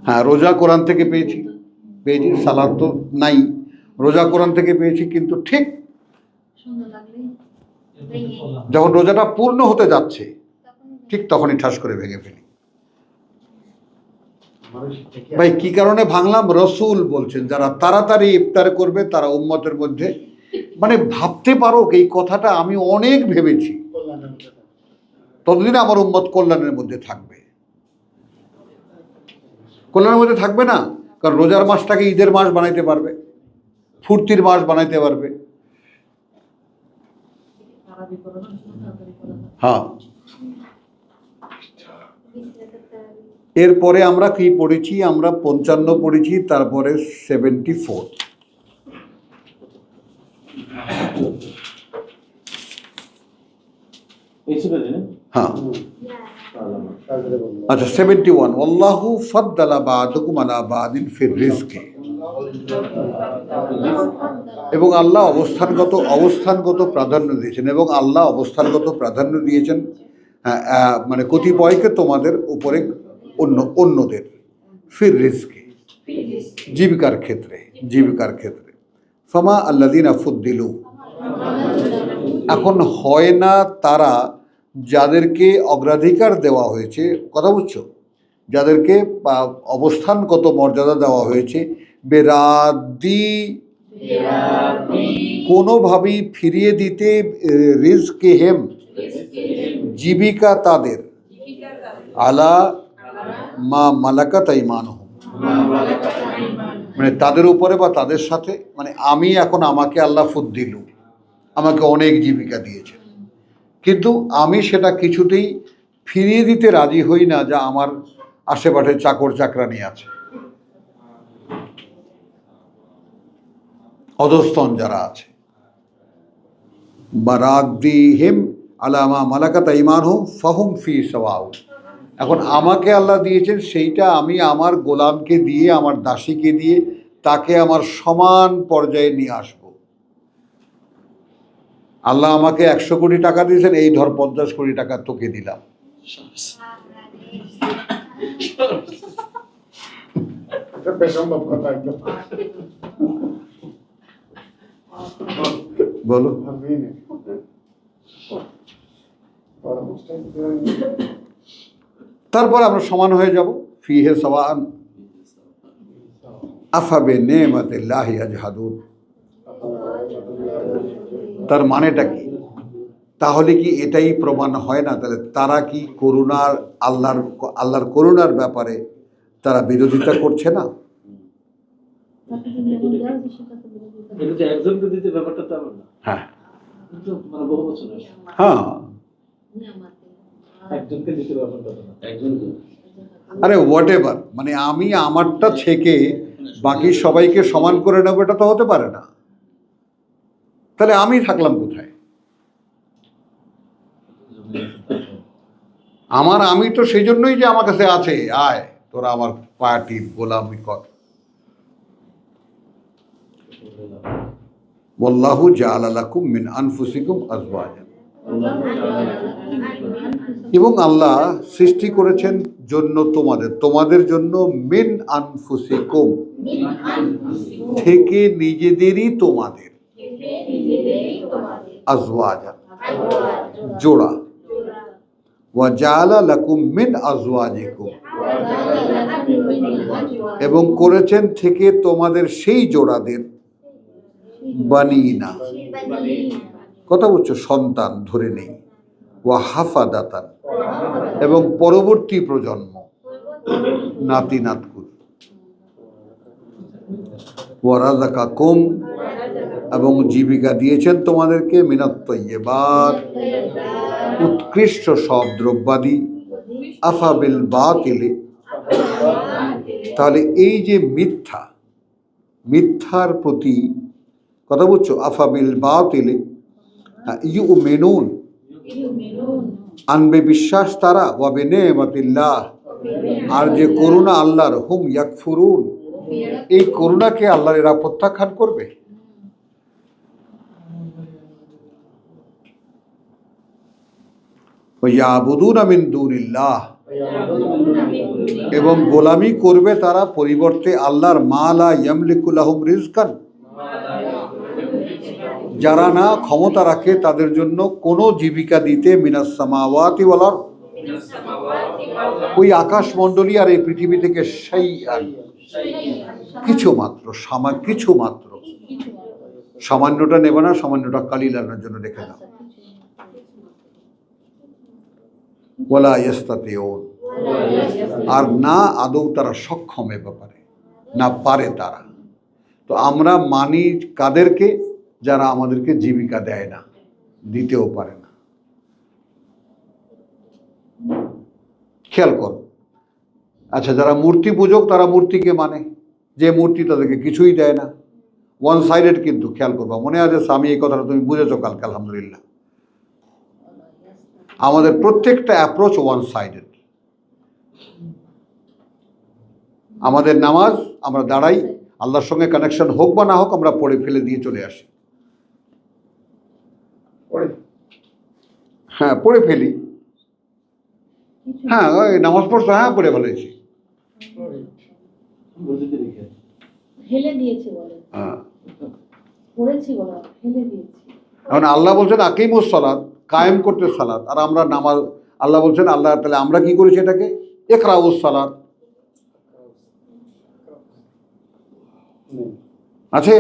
হ্যাঁ, রোজা কোরআন থেকে পেয়েছি, সালাত তো নাই, রোজা কোরআন থেকে পেয়েছি, কিন্তু ঠিক সুন্দর লাগলে যখন রোজাটা পূর্ণ হতে যাচ্ছে, ঠিক তখনই ঠাস করে ভেঙে ফেলি। ভাই কি কারণে ভাঙলাম? রসুল বলছেন যারা তাড়াতাড়ি ইফতার করবে তারা উম্মতের মধ্যে, মানে ভাবতে পারো এই কথাটা আমি অনেক ভেবেছি, ততদিন আমার উম্মত কল্যাণের মধ্যে থাকবে। কল্যাণের মধ্যে থাকবে না, কারণ রোজার মাসটাকে ঈদের মাস বানাইতে পারবে, ফুর্তির মাস বানাইতে পারবে। হ্যাঁ, এরপরে আমরা কি পড়েছি? আমরা 55 পড়েছি, তারপরে 74। হ্যাঁ, আচ্ছা 71, আল্লাহু ফাদ্দালা বা'দাকুম আলা বা'দিন ফির রিজকি, এবং আল্লাহ অবস্থানগত প্রাধান্য দিয়েছেন, এবং আল্লাহ অবস্থানগত প্রাধান্য দিয়েছেন মানে কতিপয়কে তোমাদের উপরে অন্যদের ফির রিজকে, জীবিকার ক্ষেত্রে ফামা আল্লাযিনা ফুদ্দিলু, এখন হয় না তারা যাদেরকে অগ্রাধিকার দেওয়া হয়েছে, কথা বুঝছো, যাদেরকে অবস্থানগত মর্যাদা দেওয়া হয়েছে, বেরাদি, কোনোভাবেই ফিরিয়ে দিতে রিজকে হেম, জীবিকা তাদের, আলা মা মালাকাত আইমানুহুম, মানে তাদের উপরে বা তাদের সাথে, মানে আমি এখন আমাকে আল্লাহ ফুদ্দিলু, আমাকে অনেক জীবিকা দিয়েছে, কিন্তু আমি সেটা কিছুতেই ফিরিয়ে দিতে রাজি হই না যা আমার আশেপাশে চাকর চাকরানি আছে, অধস্তন যারা আছে, বারাদিহিম আলা মা মালাকাত আইমানুহুম ফাহুম ফি সাওয়াউ, এখন আমাকে আল্লাহ দিয়েছেন সেইটা আমি আমার গোলামকে দিয়ে, আমার দাসীকে দিয়ে তাকে আমার সমান পর্যায়ে নিয়ে আসব। আল্লাহ আমাকে 100 কোটি টাকা দিয়েছেন, এই ধর 50 কোটি টাকা তোকে দিলাম। এটা বেসম্ভব কথা একদম। বলো। আমিন। তারপর আমরা সমান হয়ে যাব, ফিহে সাওয়ান আফাবে নেমাতিল্লাহি ইয়াজহাদুন। তার মানেটা কি? তাহলে কি এটাই প্রমাণ হয় না তাহলে তারা কি করুণার আল্লাহর করুণার ব্যাপারে তারা বিরোধিতা করছে না? এটা তো একজনকে দিতে ব্যাপারটা তো এমন না। হ্যাঁ কিন্তু মানে বহু বছর হয়েছে। হ্যাঁ, একজনকে দিতে ব্যাপারটা তো না। একজনকে। আরে হোয়াট এভার, মানে আমি আমারটা থেকে বাকি সবাইকে সমান করে নেবো, এটা তো হতে পারে না। তাহলে আমি থাকলাম কোথায়? আমি তো সেই জন্যই যে আমার কাছে আছে, আয় তোরা আমার পার্টি গোলামি কর। ওয়াল্লাহু জাআলা লাকুম মিন আনফুসিকুম আজওয়াজান, এবং আল্লাহ সৃষ্টি করেছেন জন্য তোমাদের জন্য মিন আনফুসিকুম, থেকে নিজেদেরই তোমাদের, আজওয়াজান জোড়া, ওয়া জাআলা লাকুম মিন আজওয়াজিকুম, এবং করেছেন থেকে তোমাদের সেই জোড়াদের, বানিনা, কথা বলছো, সন্তান ধরে নেই, ওয়া হাফাদাতান, এবং পরবর্তী প্রজন্ম, নাতি নাতকুর, ওয়া রাযাকাকুম, এবং জীবিকা দিয়েছেন তোমাদেরকে, মিনাত তাইয়্যিবাত, উৎকৃষ্ট সব দ্রব্যাদি, আফাবিল বাতিলে, তাহলে এই যে মিথ্যার প্রতি, কথা বলছো, আফাবিল বাতিলে ইউমিনুন, আনবে বিশ্বাস তারা, ওয়া বিনিমাতিল্লাহ, আর যে করুণা আল্লাহর, হুম ইয়াকফুরুন, এই করুণাকে আল্লাহর এরা প্রত্যাখ্যান করবে। ইয়াবুদুনা মিন দুনিল্লাহ, এবং গোলামি করবে তারা পরিবর্তে আল্লাহর, মা লা ইয়ামলিকু লাহুম রিজকান, যারা না ক্ষমতা রাখে তাদের জন্য কোনো জীবিকা দিতে, মিনাস সামাওয়াতি ওয়াল আরদ, ওই আকাশমণ্ডলী আর এই পৃথিবী থেকে শাইআন, কিছু মাত্র, সামান্যটা নেবে না, সামান্যটা কালিলার জন্য রেখে দাও। ওয়ালা ইয়াস্তাতিউন, আর না আদৌ তারা সক্ষম এ ব্যাপারে, না পারে তারা। তো আমরা মানি কাদেরকে? যারা আমাদেরকে জীবিকা দেয় না, দিতেও পারে না। খেয়াল করো, আচ্ছা যারা মূর্তি পূজক তারা মূর্তিকে মানে, যে মূর্তি তাদেরকে কিছুই দেয় না, ওয়ান সাইডেড। কিন্তু খেয়াল করবা, মনে আছে স্বামী, এই কথাটা তুমি বুঝেছো কালকে, আলহামদুলিল্লাহ। আমাদের প্রত্যেকটা অ্যাপ্রোচ ওয়ান সাইডেড। আমাদের নামাজ, আমরা দাঁড়াই, আল্লাহর সঙ্গে কানেকশন হোক বা না হোক আমরা পড়ে ফেলে দিয়ে চলে আসি। পড়ে হ্যাঁ, পড়ে ফেলি। কিছু হ্যাঁ, ওই নামাজ পড়ছো, হ্যাঁ পড়ে ফেলেছি। বুঝতে রেখে ফেলে দিয়েছে বলে, হ্যাঁ, পড়েছি বলে ফেলে দিয়েছি। এখন আল্লাহ বলছেন আকিমুস সালাত, কায়েম করতে সালাত, আর আমরা নামাজ, আল্লাহ বলছেন আল্লাহ, তাহলে আমরা কি করেছি এটাকে ইকরাউস সালাত আছে।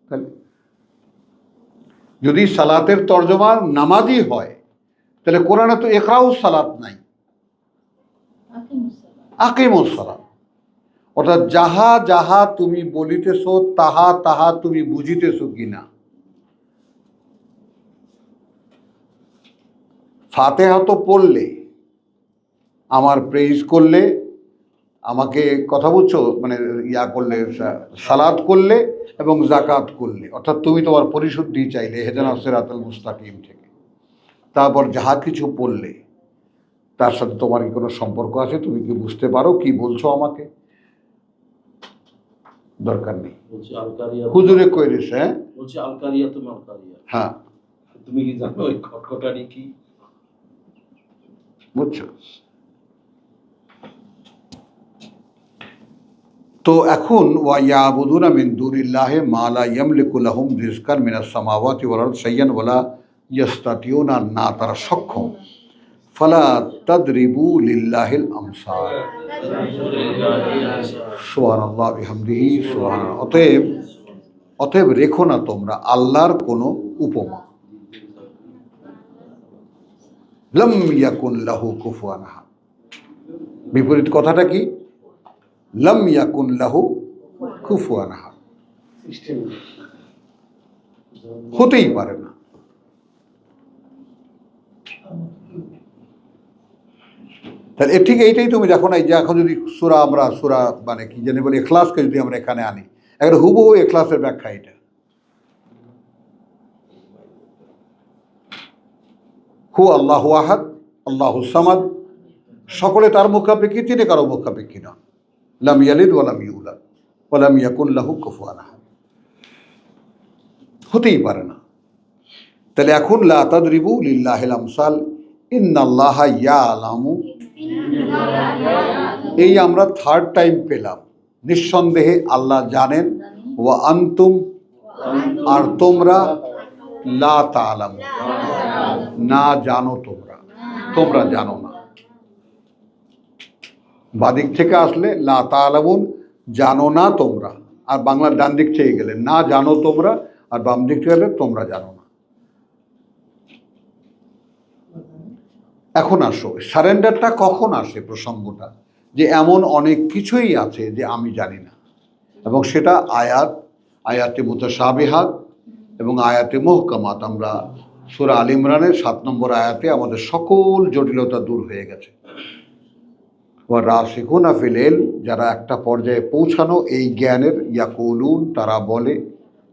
তাহলে যদি সালাতের তর্জমা নামাজই হয়, তাহলে কোরআনে তো ইকরাউস সালাত নাই, আকিমুস সালাত। অর্থাৎ যাহা যাহা তুমি বলিতেছ তাহা তাহা তুমি বুঝিতেছ কিনা। ফাতিহা তো পড়লে, আমার প্রেইজ করলে, আমাকে কথা বুঝছো, মানে ইয়া করলে, সালাত করলে এবং জাকাত করলে, অর্থাৎ তুমি তোমার পরিশুদ্ধি চাইলে হেদানা সিরাতাল মুস্তাকিম থেকে, তারপর যাহা কিছু পড়লে, তার সাথে তোমার কি কোনো সম্পর্ক আছে? তুমি কি বুঝতে পারো কি বলছো আমাকে? দরকার নেই। বলছি আলকারিয়া, হুজুরে কই দিছে। হ্যাঁ, বলছি আলকারিয়া তুমি আলকারিয়া। হ্যাঁ, তুমি কি জানো ওই খটখটানি কি? বুঝছো? তো এখন ওয়ায়াবুদুনা মিন দুনিল্লাহি মা লা ইয়ামলিকু লাহুম রিজকান মিনাস সামাওয়াতি ওয়াল আরদি শাইয়ান ওয়ালা ইয়াস্তাতিউনা, না তারা সক্ষম। ফালা তাদরিবু লিল্লাহিল আমসাল। সুবহানাল্লাহ বিহামদিহি সুবহানাল্লাহ। অতএব রেখো না তোমরা আল্লাহর কোনো উপমা। লাম ইয়াকুন লাহু কুফুয়ান আহাদ। বিপরীত কথাটা কি? লাম ইয়াকুন লাহু কুফুয়ান আহাদ, সিস্টেম হতেই পারে না। তাহলে ঠিক এইটাই তুমি দেখো না, এই যে এখন যদি আমরা সূরা মানে কি জানি বলি ইখলাসকে যদি আমরা এখানে আনি, একটা হুবহু ইখলাসের ব্যাখ্যা এটা। হু আল্লাহু আহাদ আল্লাহু সামাদ, সকলে তার মুখাপেক্ষী, তিনি কারো মুখাপেক্ষী নন। লাম ইয়ালিদ ওয়া লাম ইউলাদ ওয়া লাম ইয়াকুন লাহু কুফুয়ান আহাদ, হতেই পারে না। তাহলে এখন লা তাদরিবু লিল্লাহিল আমসাল ইন্নাল্লাহা ইয়ালামু, এই আমরা থার্ড টাইম পেলাম। নিঃসন্দেহে আল্লাহ জানেন, ওয়া আনতুম, আর তোমরা, লা তাআলামু, না জানো তোমরা, তোমরা জানো না। বাদিক থেকে আসলে লা তাআলামুন, জানো না তোমরা, আর বাংলার ডান দিক থেকে গেলে না জানো তোমরা, আর বাম দিক থেকে গেলে তোমরা জানো না। এখন আসো, সারেন্ডারটা কখন আসে? প্রসঙ্গটা যে এমন অনেক কিছুই আছে যে আমি জানি না, এবং সেটা আয়াতে মুতাশাবিহাত এবং আয়াতে মুহকামাত। আমরা সূরা আল ইমরানের 7 নম্বর আয়াতে আমাদের সকল জটিলতা দূর হয়ে গেছে। ওয়া রাসিখুনা ফিল ইলম, যারা একটা পর্যায়ে পৌঁছানো এই জ্ঞানের, ইয়াকুলুন, তারা বলে,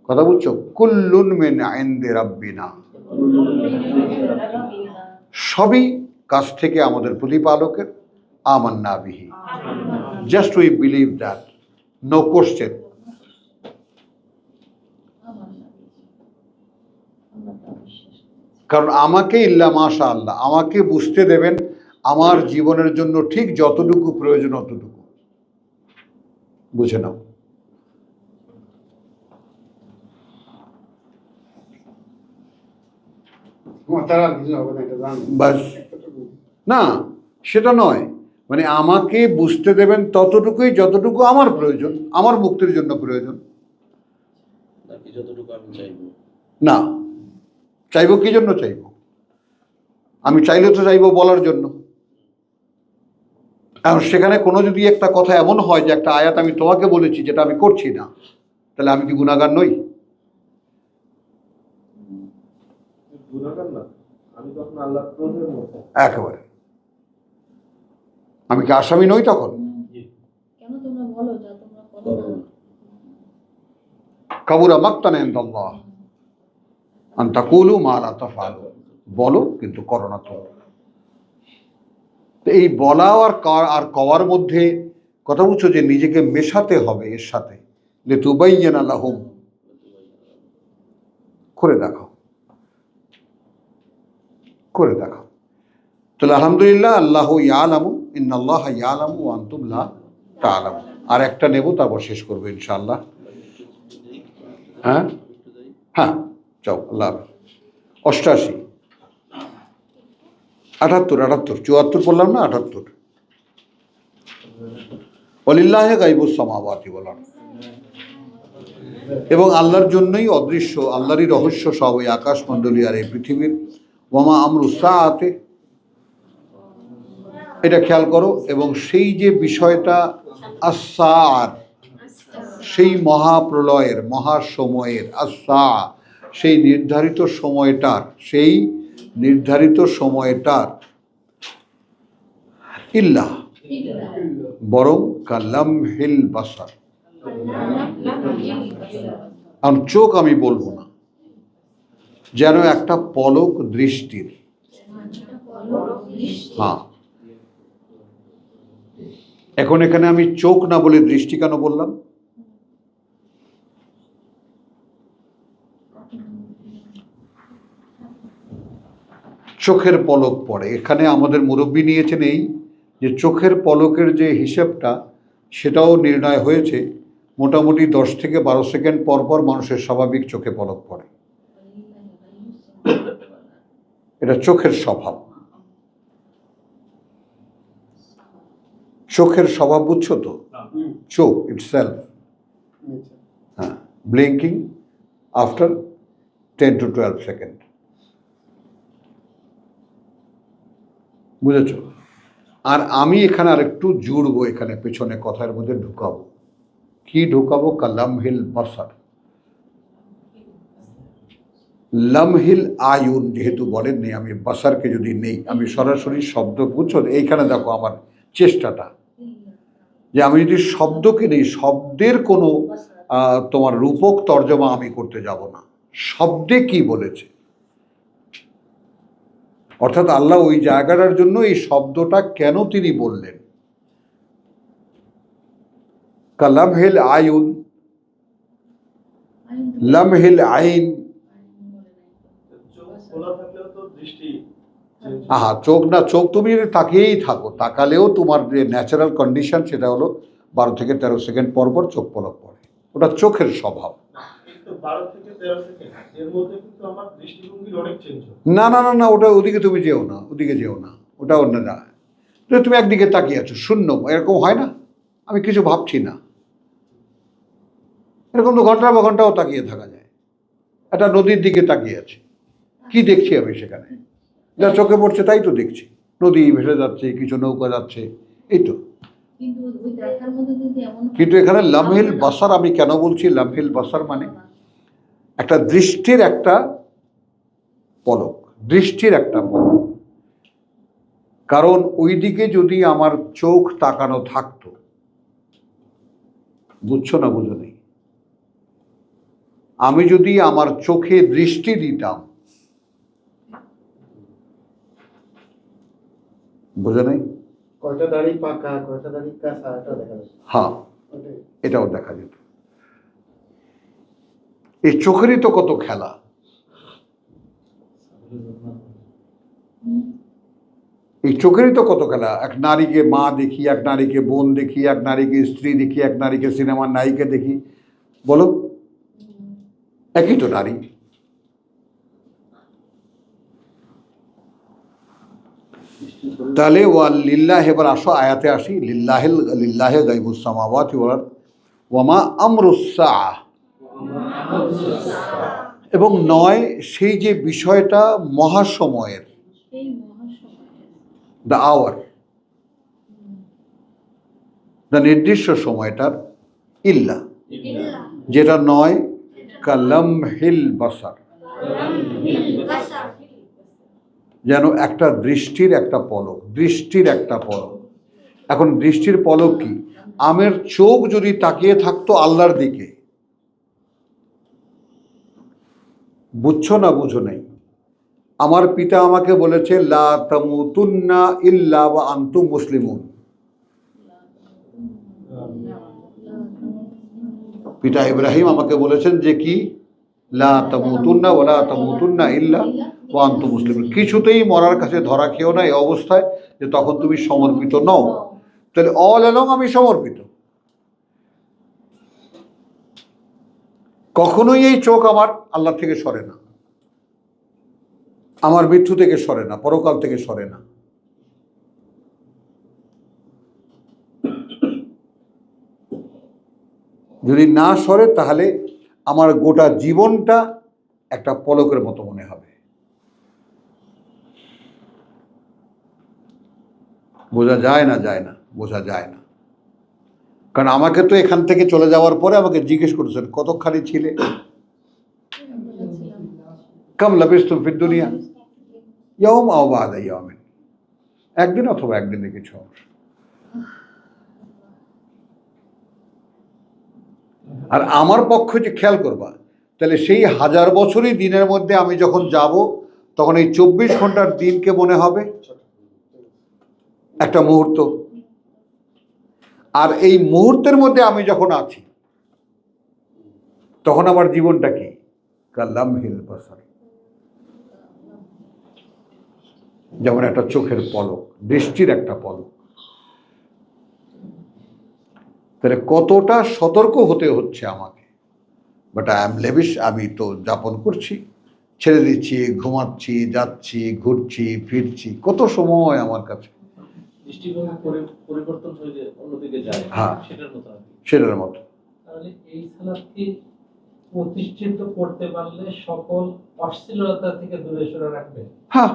কথা বুঝছো, কুল্লুন মিন ইনদি রাব্বিনা, সবই কাছ থেকে আমাদের প্রতিপালকের। আমান্না বিহি, just we believe that, no question. কারণ আমাকে ইল্লা মাশা আল্লাহ, আমাকে বুঝতে দেবেন আমার জীবনের জন্য ঠিক যতটুকু প্রয়োজন অতটুকু বুঝে নাও। তারা কিছু হবে না, এটা জানো। বাস, না সেটা নয়, মানে আমাকে বুঝতে দেবেন ততটুকুই যতটুকু আমার প্রয়োজন, আমার মুক্তির জন্য প্রয়োজন। নাকি যতটুকু আমি চাইবো? না, চাইবো কি জন্য চাইবো? আমি চাইলে তো চাইবো বলার জন্য। এখন সেখানে কোনো যদি একটা কথা এমন হয় যে একটা আয়াত আমি তোমাকে বলেছি যেটা আমি করছি না, তাহলে আমি কি গুনাহগার নই? গুনাহগার না, আমি তখন আল্লাহর ক্রোধের মধ্যে। একেবারে আমি কি আসামি নই তখন? কেন তোমরা বলো যা তোমরা করো না? কাবুরা মাক্তান ইনদাল্লাহ আন তাকুলু মা লা তাফআলু, বলো কিন্তু করো না তো। এই বলা আর কওয়ার মধ্যে কথা বুঝছো যে নিজেকে মেশাতে হবে এর সাথে, লিতুবাইয়িনা লাহুম, করে দেখাও, করে দেখাও। তাহলে আলহামদুলিল্লাহ, আল্লাহ ইয়ালামু ইন্নাল্লাহা ইয়ালামু ওয়া আনতুম লা তা'লামুন। আর একটা নেব, তারপর শেষ করবো ইনশাআল্লাহ। হ্যাঁ হ্যাঁ, যাও, আল্লাহ হাফেজ। 88, 78, 74 বললাম না, 78। ওয়ালিল্লাহি গায়বুস সামাওয়াতি ওয়াল আরদ, এবং আল্লাহর জন্যই অদৃশ্য, আল্লাহরই রহস্য সব, এই আকাশমণ্ডলী আর এই পৃথিবীর। ওয়ামা আমরু সাআতি, এটা খেয়াল করো। এবং সেই যে বিষয়টা আস-সাআর, সেই মহাপ্রলয়ের, মহাসময়ের, আসা, সেই নির্ধারিত সময়টার, সেই নির্ধারিত সময়টার, ইল্লা, বরং কালামহিল বাসার, আর চোখ আমি বলবো না, যেন একটা পলক দৃষ্টির। হ্যাঁ, এখন এখানে আমি চোখ না বলে দৃষ্টি কেন বললাম? চোখের পলক পড়ে, এখানে আমাদের মুরব্বী নিয়েছেন এই যে চোখের পলকের যে হিসেবটা, সেটাও নির্ণয় হয়েছে মোটামুটি 10 থেকে 12 সেকেন্ড পর পর মানুষের স্বাভাবিক চোখে পলক পড়ে। এটা চোখের স্বভাব, চোখের স্বভাব বুঝছো তো? চোখ ইটসেলফ, হ্যাঁ, ব্লিঙ্কিং আফটার 10 to 12 সেকেন্ড, বুঝেছ? আর আমি এখানে আরেকটু জুড়বো, এখানে পেছনে কথার মধ্যে ঢুকাবো। কি ঢুকাবো? কালামহিল বাসার, লামহিল আয়ুন যেহেতু বলেননি, আমি বাসারকে যদি নেই, আমি সরাসরি শব্দ, বুঝছো? এইখানে দেখো আমার চেষ্টাটা, যে আমি যদি শব্দকে নেই, শব্দের কোনো তোমার রূপক তর্জমা আমি করতে যাব না, শব্দে কি বলেছে, অর্থাৎ আল্লাহ ওই জায়গাটার জন্য এই শব্দটা কেন তিনি বললেন। কালামহিল আয়ুন, লামহিল আইন, আহা, চোখ না, চোখ তুমি যদি তাকিয়েই থাকো, তাকালেও তোমার যে ন্যাচারাল কন্ডিশন সেটা হলো 12 থেকে 13 সেকেন্ড পর পর চোখ পলক পড়ে, ওটা চোখের স্বভাব। না না না না, ওটা ওদিকে তুমি যেও না, ওদিকে যেও না, ওটা অন্য না। তুমি একদিকে তাকিয়ে আছো, শূন্য, এরকম হয় না, আমি কিছু ভাবছি না, এরকম তো ঘন্টা বা ঘন্টাও তাকিয়ে থাকা যায়। একটা নদীর দিকে তাকিয়ে আছে, কি দেখছি আমি সেখানে? যা চোখে পড়ছে তাই তো দেখছি, নদী ভেসে যাচ্ছে, কিছু নৌকা যাচ্ছে, এই তো। কিন্তু এখানে লামহিল বাসার আমি কেন বলছি? লামহিল বাসার মানে একটা দৃষ্টির একটা পলক, দৃষ্টির একটা পলক। কারণ ওইদিকে যদি আমার চোখ তাকানো থাকতো, বুঝছো না বুঝো নেই, আমি যদি আমার চোখে দৃষ্টি দিতাম, বুঝো নেই, কয়টা দাড়ি পাকা, কয়টা দাড়ি কাঁচা, এটা দেখা যাচ্ছে। হ্যাঁ, এটাও দেখা যেত। এই চোখেরই তো কত খেলা। এই চোখেরই তো কত খেলা। এক নারীকে মা দেখি, এক নারীকে বোন দেখি, এক নারীকে স্ত্রী দেখি, এক নারীকে সিনেমার নায়িকা দেখি, বলো, একই তো নারী। তাহলে ওয়া লিল্লাহ, এবার আসো আয়াতে আসি। লিল্লাহে গায়বুস সামাওয়াতি ওয়াল আরদ ওয়া মা আমরুস সাআহ, এবং নয় সেই যে বিষয়টা মহাসময়ের, দ্য আওয়ার, দ্য নির্দিষ্ট সময়টার, ইল্লা, যেটা নয়, কালামহিল বাসার, যেন একটা দৃষ্টির একটা পলক, দৃষ্টির একটা পলক। এখন দৃষ্টির পলক কি? আমার চোখ যদি তাকিয়ে থাকতো আল্লাহর দিকে, বুঝছো না বুঝো নাই? আমার পিতা আমাকে বলেছে লা তামুতুন্না ইল্লা ওয়া আনতুম মুসলিমুন। পিতা ইব্রাহিম আমাকে বলেছেন যে কি, লা তামুতুন্না ওয়ালা তামুতুন্না ইল্লা ওয়া আনতুম মুসলিমুন, কিছুতেই মরার কাছে ধরা খেও না এই অবস্থায় যে তখন তুমি সমর্পিত নও। তাহলে অল অ্যালং আমি সমর্পিত। কখনোই এই চোখ আমার আল্লাহ থেকে সরে না, আমার মৃত্যু থেকে সরে না, পরকাল থেকে সরে না। যদি না সরে তাহলে আমার গোটা জীবনটা একটা পলকের মতো মনে হবে। বোঝা যায় না, যায় না, বোঝা যায় না। কারণ আমাকে তো এখান থেকে চলে যাওয়ার পরে আমাকে জিজ্ঞেস করেছেন কতখানি ছিলে, কাম লাবিস্তুম ফিদ দুনিয়া ইয়াউম আও বা'দা ইয়াউমিন, একদিন অথবা একদিনের কিছু অংশ। আর আমার পক্ষে যে খেয়াল করবা, তাহলে সেই 1000 বছরই দিনের মধ্যে আমি যখন যাব তখন এই 24 ঘন্টার দিনকে মনে হবে একটা মুহূর্ত। আর এই মুহূর্তের মধ্যে আমি যখন আছি তখন আমার জীবনটা কি, কাল্লামহিল বাসার, যেমন একটা চোখের পলক, দৃষ্টির একটা পলক। তাহলে কতটা সতর্ক হতে হচ্ছে আমাকে। বাট আই এম লেভিশ, আমি তো যাপন করছি, ছেড়ে দিচ্ছি, ঘুমাচ্ছি, যাচ্ছি, ঘুরছি, ফিরছি, কত সময় আমার কাছে। দৃষ্টিভঙ্গি পরিবর্তন হয়ে যে অন্যদিকে যায়, হ্যাঁ। সেটার মতো আর কি। সেটার মতো। তাহলে এই সালাদকে প্রতিষ্ঠিত করতে পারলে সকল অশ্লীলতা থেকে দূরে সরে রাখবে। হ্যাঁ,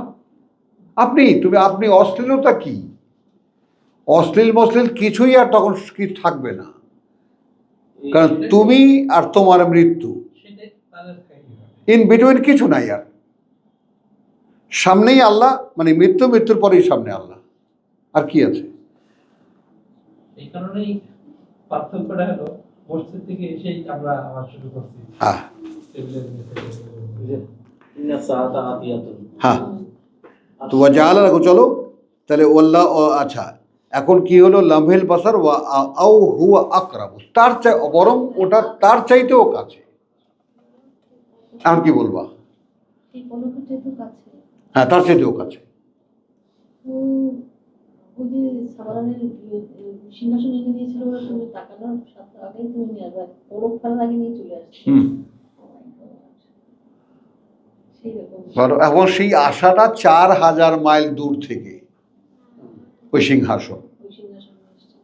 আপনি অশ্লীলতা কি, অশ্লীল মশ্লীল কিছুই আর তখন কি থাকবে না। কারণ তুমি আর তোমার মৃত্যু, সেটাই তাদের খাইতে হবে। ইন বিটুইন কিছু নাই আর। সামনেই আল্লাহ, মানে মৃত্যুর পরেই সামনে আল্লাহ, আর কি আছে। এই কারণেই পার্থক্যটা হলো মসজিদ থেকে এসেই আমরা আবার শুরু করছি হ্যাঁ টেবিলের নিচে ইন্না সাআতা আতিয়াতুন। হ্যাঁ, তো ওয়াজাআলা লাহু, চলো তাহলে ওয়াল্লাহ, আচ্ছা এখন কি হলো, লামহিল বাসার ওয়া আও হুয়া আকরাব, তার বরং ওটা তার চাইতেও কাছে। এখন কি বলবা, এই পলকের যেহেতু কাছে, হ্যাঁ তার চাইতেও কাছে। তো ওই যে সাবানের সিংহাসন এনে দিয়েছিল, ওরা তুমি তাকানোর সাথে আগেই তুমি নিয়ে আসবে, পলক ফেলার আগে নিয়ে চলে আসছে। সেই রকম এবং সেই আশাটা 4000 মাইল দূর থেকে ওই সিংহাসন, ওই সিংহাসন নিয়ে এসেছিল।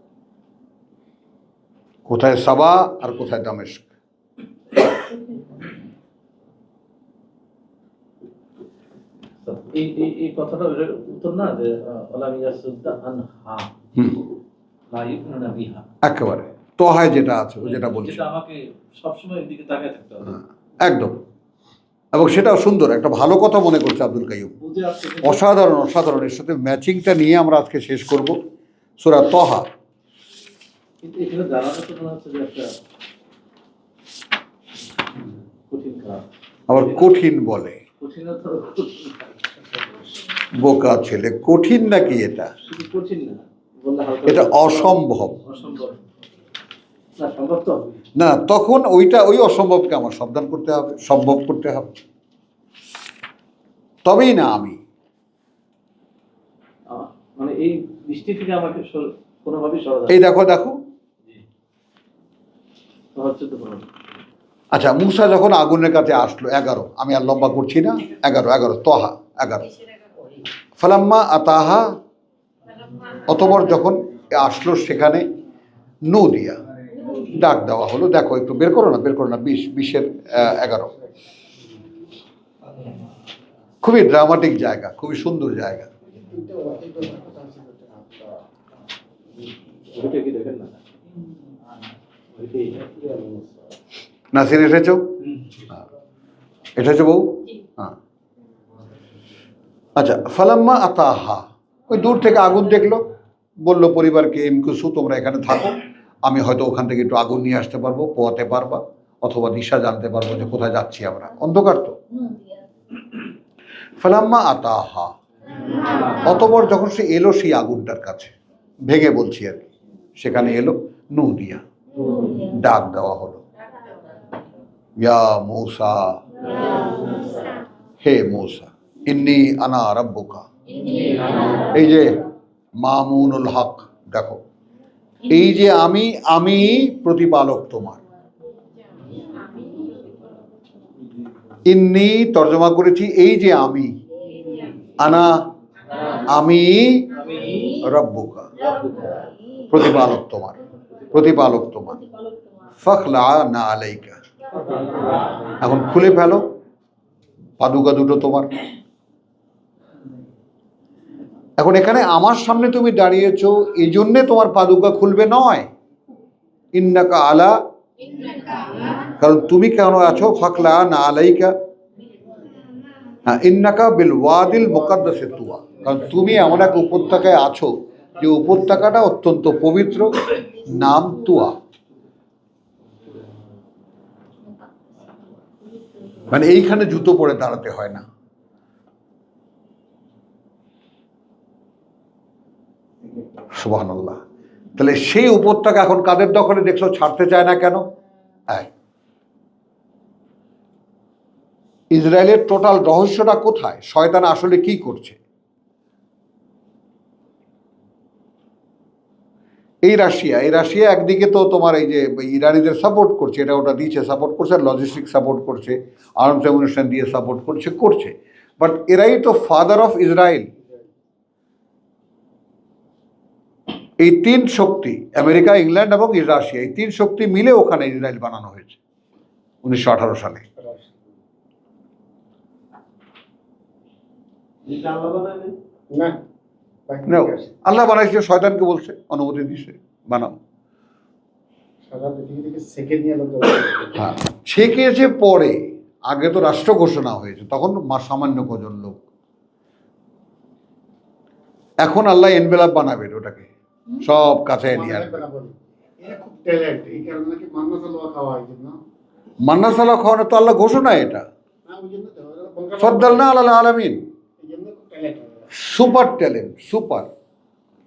কোথায় সাবা আর কোথায় দামেস্ক। এই কথাটা ওটার উত্তর না, যে ওয়ালাম ইয়াসুদ্দা আনহা লা ইউমিনুনা বিহা, একেবারে তহায় যেটা আছে, ও যেটা বলছে, যেটা আমাকে সবসময় এদিকে তাকায় থাকতে হবে। একদম। এবং সেটাও সুন্দর একটা ভালো কথা মনে করছে আব্দুল কাইয়ুম, বুঝে আসছে অসাধারণ অসাধারণ। এর সাথে ম্যাচিংটা নিয়ে আমরা আজকে শেষ করব সূরা তহা। কিন্তু এখানে জানাটা তো মনে হচ্ছে যে একটা কঠিন কাজ। আবার কঠিন বলে, কঠিনতা বোকা ছেলে, কঠিন নাকি এটা, শুধু কঠিন না, বললে হালকা এটা অসম্ভব অসম্ভব না, সম্ভব তো। না। তখন ওই অসম্ভবকে আমার সাবধান করতে হবে, সম্ভব করতে হবে, তবেই না আমি। মানে এই দৃষ্টি থেকে আমাকে কোনোভাবেই সরা এই দেখো দেখো, হচ্ছে তো কোনো। আচ্ছা মুসা যখন আগুনের কাছে আসলো, 11, আমি আর লম্বা করছি না, 11 তহা 11, ফালাম্মা আতাহা, অতঃপর যখন আসলো সেখানে নূদিয়া, ডাক দেওয়া হলো। দেখো একটু বের করো না 20-এর 11, খুবই ড্রামাটিক জায়গা, খুবই সুন্দর জায়গা। ওইটা কি দেখেন না, ওইটাই নাসির এসেছো? হ্যাঁ। এসেছো বউ? হ্যাঁ। আচ্ছা, ফালাম্মা আতাহা, ওই দূর থেকে আগুন দেখলো, বললো পরিবারকে, ইমকুসু তোমরা এখানে থাকো, আমি হয়তো ওখান থেকে একটু আগুন নিয়ে আসতে পারবো, পোয়াতে পারবা, অথবা দিশা জানতে পারবো যে কোথায় যাচ্ছি আমরা, অন্ধকার তো। ফালাম্মা আতাহা, অতঃপর যখন সে এলো সেই আগুনটার কাছে, ভেঙে বলছি আর কি, সেখানে এলো নূদিয়া, ডাক দেওয়া হলো। ইয়া মূসা, হে মূসা, ইন্নী আনা রাব্বুকা। এই যে মামুনুল হক, দেখো এই যে আমি প্রতিপালক তোমার। ইন্নী তর্জমা করেছি এই যে আমি, আনা আমি, রব্বুকা প্রতিপালক তোমার, প্রতিপালক তোমার। ফখলা না আলাইকা, এখন খুলে ফেলো পাদুকা দুটো তোমার। এখন এখানে আমার সামনে তুমি দাঁড়িয়েছো, এই জন্যে তোমার পাদুকা খুলবে নয়। ইন্নাকা আলা, কারণ তুমি কেন আছো ফখলা না আলাইকা। হ্যাঁ, ইন্নাকা বিল ওয়াদিল মুকাদ্দাসে তুয়া, কারণ তুমি এমন এক উপত্যকায় আছো যে উপত্যকাটা অত্যন্ত পবিত্র, নাম তুয়া। মানে এইখানে জুতো পরে দাঁড়াতে হয় না। সুবহানাল্লাহ। তাহলে সেই উপত্যকা এখন কাদের দখলে দেখছো, ছাড়তে চায় না কেন? ইসরায়েলের টোটাল রহস্যটা কোথায়, শয়তান আসলে কি করছে? এই রাশিয়া একদিকে তো তোমার এই যে ইরানিদের সাপোর্ট করছে, এটা ওটা দিচ্ছে, সাপোর্ট করছে, লজিস্টিক সাপোর্ট করছে, আর্মস অ্যামুনিশন দিয়ে সাপোর্ট করছে, বাট এরাই তো ফাদার অফ ইসরায়েল। এই তিন শক্তি, আমেরিকা, ইংল্যান্ড এবং রাশিয়া, এই তিন শক্তি মিলে ওখানে ইসরায়েল বানানো হয়েছে 1918 সালে। না, আল্লাহ বানাইছে, শয়তানকে বলছে, অনুমতি দিছে বানাও। সারা পৃথিবী থেকে সেকেন্ড নিয়ে লোক হ্যাঁ, ছেকেছে পরে, আগে তো রাষ্ট্র ঘোষণা হয়েছে, তখন সামান্য কজন লোক। এখন আল্লাহ এনভেলাপ বানাবেন, ওটাকে সব কাছে নিয়ে আসবে। এরা খুব ট্যালেন্ট, এই কারণে নাকি মান্না সালোয়া খাওয়া হয় না। মান্না সালা খাওয়ানো তো আল্লাহ ঘোষণা, এটা না, ওই জন্য তো ওরা বঙ্গালী ফদ্দালনা আলাল আলামিন, এই জন্য খুব ট্যালেন্ট। Super talent, super.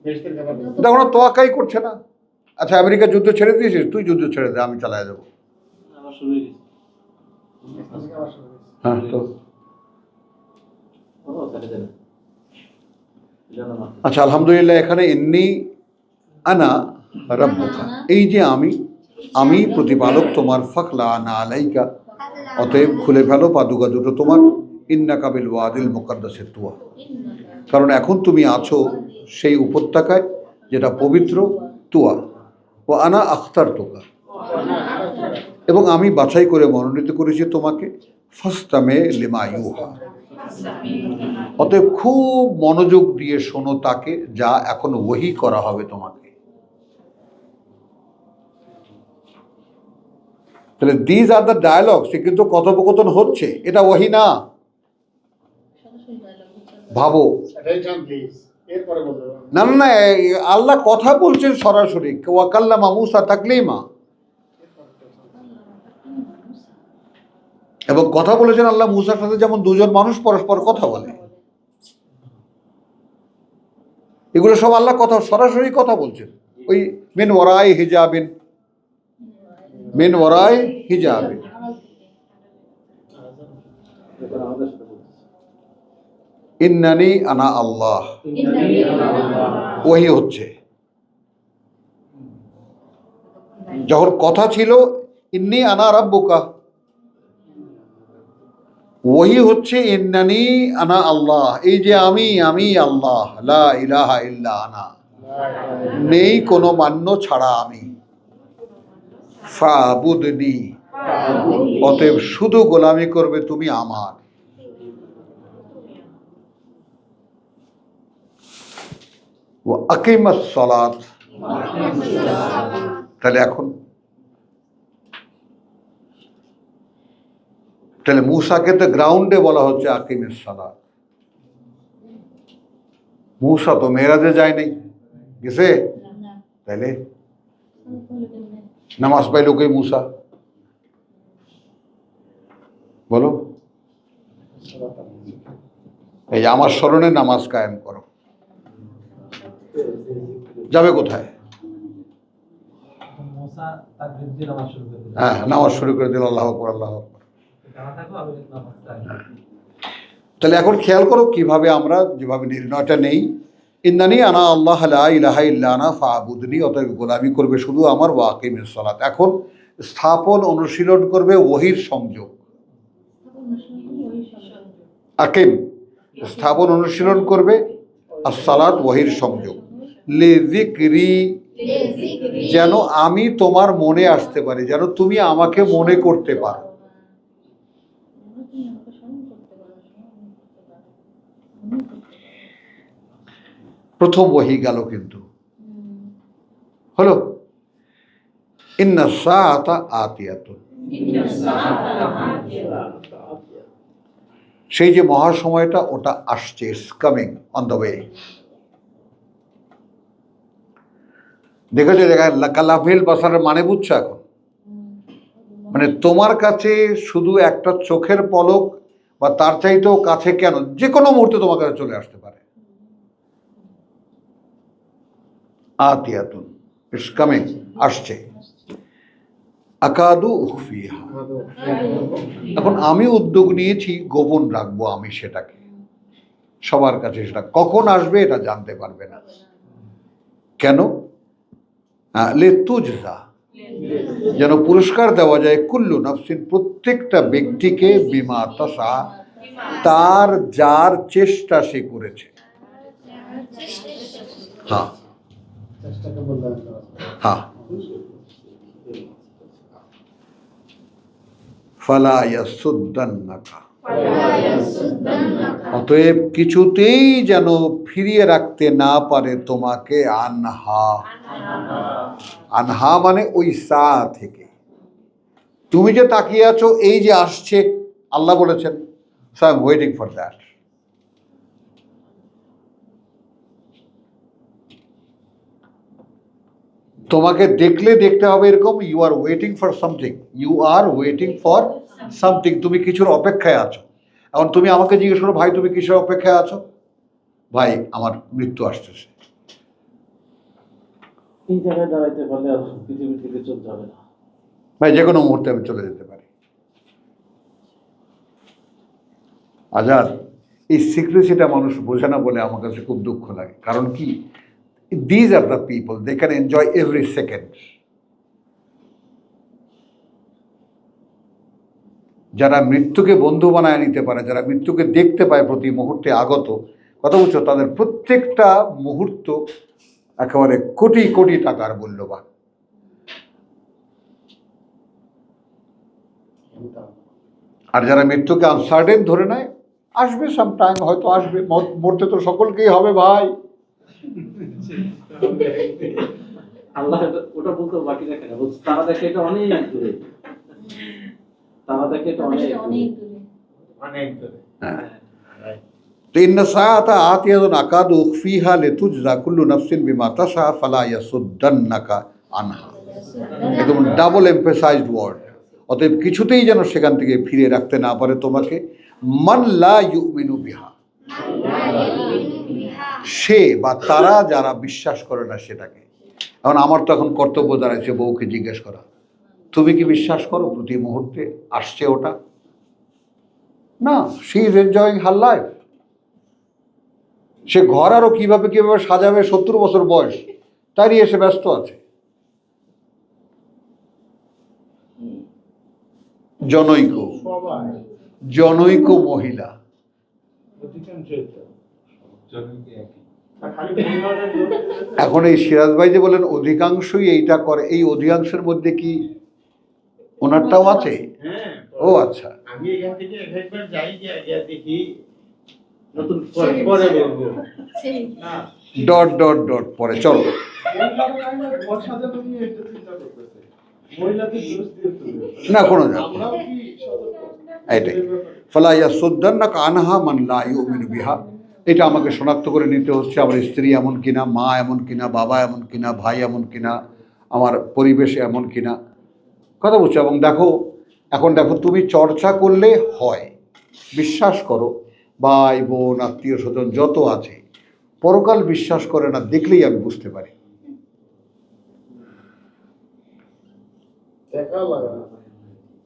বেশদের ব্যাপার দেখো না, তোয়াক্কাই করছে না। আচ্ছা, আমেরিকা যুদ্ধ ছেড়ে দিয়েছিস, তুই যুদ্ধ ছেড়ে দে, আমি চালায় দেবো। আবার শুরু হয়ে গেছে। আজকে আবার শুরু হয়েছে। হ্যাঁ, তো ও তাহলে দেন জানো না। আচ্ছা, আলহামদুলিল্লাহ, এখানে ইন্নী আনা রাব্বুকা, এই যে আমি প্রতিপালক তোমার। ফখলা আনা আলাইকা, অতএব খুলে ফেলো পাদুকা দুটো তোমার। ইন্নাকা বিল ওয়াদিল মুকাদ্দাসে তুয়া, কারণ এখন তুমি আছো সেই উপত্যকায় যেটা পবিত্র, তুয়া। ও আনা আখতার তোকা, এবং আমি বাছাই করে মনোনীত করেছি তোমাকে। ফাস্তামে লিমা ইউহা, অতএব খুব মনোযোগ দিয়ে শোনো তাকে, যা এখন ওহী করা হবে তোমাকে। তাহলে দিজ আর দ্য ডায়ালগস, কিন্তু কথোপকথন হচ্ছে, এটা ওহী না। ভাবো, Attention please, এরপরে বলবো। না না না, আল্লাহ কথা বলছেন সরাসরি, ওয়াকাল্লামা মূসা তাকলিমা, এবং কথা বলেছেন আল্লাহ মূসার সাথে, যেমন দুজন মানুষ পরস্পর কথা বলে। এগুলো সব আল্লাহ কথা, সরাসরি কথা বলছেন। ওই মিন ওয়ারাই হিজাবিন, মিন ওয়ারাই হিজাবিন। এখন আমাদের সাথে বলতেছে ইন্নানি আনা আল্লাহ, ওহী হচ্ছে। যখন কথা ছিল ইন্নী আনা রাব্বুকা, ওহী হচ্ছে ইন্নানি আনা আল্লাহ, এই যে আমি আল্লাহ, লা ইলাহা ইল্লা আনা, নেই কোনো মান্য ছাড়া আমি। ফাবুদনি, অতএব শুধু গোলামি করবে তুমি আমার। ওয়া আকিমাস সালাত, তাহলে মূসাকে তো গ্রাউন্ডে বলা হচ্ছে আকিমিস সালাত। মূসা তো মেরাজে যায় নাই, গেছে? তাহলে নামাজ পাইল কই মূসা? বলো, এই যে আমার স্মরণে নামাজ কায়েম করো, যাবে কোথায়? মুসা তাকবীর দিয়ে নামাজ শুরু করে দিলেন। হ্যাঁ, নামাজ শুরু করে দিল, আল্লাহু আকবার, আল্লাহু আকবার। জানা থাকলো আমি নামাজটা তাহলে এখন খেয়াল করো কিভাবে আমরা যেভাবে নির্ণয়টা নেই, ইন্নানি আনা আল্লাহ লা ইলাহা ইল্লা আনা ফাবুদনি, অতএব গোলামি করবে শুধু আমার, ওয়া আকিমিস সালাত। এখন স্থাপন অনুশীলন করবে ওহির সংযোগ, আকিম স্থাপন অনুশীলন করবে, আর সালাত ওহির সংযোগ, লিযিকরি যেন আমি তোমার মনে আসতে পারি, যেন তুমি আমাকে মনে করতে পারো। প্রথম ওহী গেল, কিন্তু হলো ইন্না সাআতা আতিয়াতুন, সেই যে মহাসময়টা ওটা আসছে, it's coming on the way. দেখেছো কালাফিল বাসারের মানে বুঝছো এখন? মানে তোমার কাছে শুধু একটা চোখের পলক বা তার চাইতেও কাছে কেন, যে কোনো মুহূর্তে তোমার কাছে চলে আসতে পারে। আতিয়াতুন, ইটস কামিং, আসছে। আকাদু উখফিহা, এখন আমি উদ্যোগ নিয়েছি গোপন রাখবো আমি সেটাকে, সবার কাছে সেটা কখন আসবে এটা জানতে পারবে না। কেন? লিতুজজা, যেন পুরস্কার দেওয়া যায়, কুল্লু নাফসিন, প্রত্যেকটা ব্যক্তিকে, বিমা তাসা, তার যার চেষ্টা সে করেছে। হ্যাঁ হ্যাঁ, ফালা ইয়াসুদ্দান্নাকা, অতএব কিছুতেই যেন ফিরিয়ে রাখতে না পারে তোমাকে, আনহা, আনহা মানে ওই সা থেকে। তুমি যে তাকিয়ে আছো, এই যে আসছে, আল্লাহ বলেছেন, so I am waiting for that. তোমাকে দেখলে দেখতে হবে এরকম, you are waiting for something, you are waiting for something, তুমি কিছুর অপেক্ষায় আছো। এখন তুমি আমাকে জিজ্ঞেস করো, ভাই তুমি কিসের অপেক্ষায় আছো? ভাই আমার মৃত্যু আসতেছে। এই জায়গায় দাঁড়াইতে পারলে আর পৃথিবী থেকে চলতে হবে না। ভাই যে কোনো মুহূর্তে আমি চলে যেতে পারি। আজাদ, এই সিক্রেসিটা মানুষ বোঝে না বলে আমার কাছে খুব দুঃখ লাগে। কারণ কি, these are the people, they can enjoy every second. যারা মৃত্যুকে বন্ধু বানায় নিতে পারে, যারা মৃত্যুকে দেখতে পায় প্রতি মুহূর্তে আগত, কথা বলছো, তাদের প্রত্যেকটা মুহূর্ত একেবারে কোটি কোটি টাকার মূল্যবান। আর যারা মৃত্যুকে আনসার্টেন ধরে নেয়, আসবে সামটাইম, হয়তো আসবে, মরতে তো সকলকেই হবে ভাই। আল্লাহ ওটা বলতে বাকি রাখে না, বলছে তারা দেখে এটা অনেক দূরে, তারা দেখে এটা অনেক দূরে। অনেক দূরে। তো ইন্না সাআতা আতিয়াতুন আকাদু উখফিহা লিতুজজা কুল্লু নাফসিন বিমা তাসা ফালা ইয়াসুদ্দান্নাকা আনহা, একদম ডাবল এমফেসাইজড ওয়ার্ড। অতএব কিছুতেই যেন সেখান থেকে ফিরে রাখতে না পারে তোমাকে, মান লা ইউমিনু বিহা, সে বা তারা যারা বিশ্বাস করে না সেটাকে। এখন আমার তো এখন কর্তব্য দাঁড়াইছে বউকে জিজ্ঞেস করা, তুমি কি বিশ্বাস করো প্রতি মুহূর্তে আসছে ওটা? না, she is enjoying her life. সে ঘর আরো কিভাবে কিভাবে সাজাবে, 70 বছর বয়স, তারই এসে ব্যস্ত আছে। জনৈক সবাই জনৈক মহিলা, অধিকাংশই তো জনকে একই। আর খালি পরিবারের লোক। এখন এই সিরাজ ভাই যে বলেন অধিকাংশই এইটা করে, এই অধিকাংশের মধ্যে কি ওনারটাও আছে? হ্যাঁ, ও আচ্ছা, আমি এখান থেকে একবার যাই, গিয়ে দেখি নতুন পরে বলবো না। ডট ডট ডট পরে চলো। ঘর সাজানো নিয়ে এটা চিন্তা করতেছে, মহিলাদের দোষ দিয়ে তুলবে। না, কোনো যাবে আমরাও কি সতর্ক? এটাই, ফালা ইয়াসুদ্দান্নাকা আনহা মান লা ইউমিনু বিহা। এটা আমাকে শনাক্ত করে নিতে হচ্ছে, আমার স্ত্রী এমন কিনা, মা এমন কিনা, বাবা এমন কিনা, ভাই এমন কিনা, আমার পরিবেশ এমন কিনা, কথা বলছো। এবং দেখো, এখন দেখো, তুমি চর্চা করলে হয়, বিশ্বাস করো, ভাই বোন আত্মীয় স্বজন যত আছে, পরকাল বিশ্বাস করে না, দেখলেই আমি বুঝতে পারি।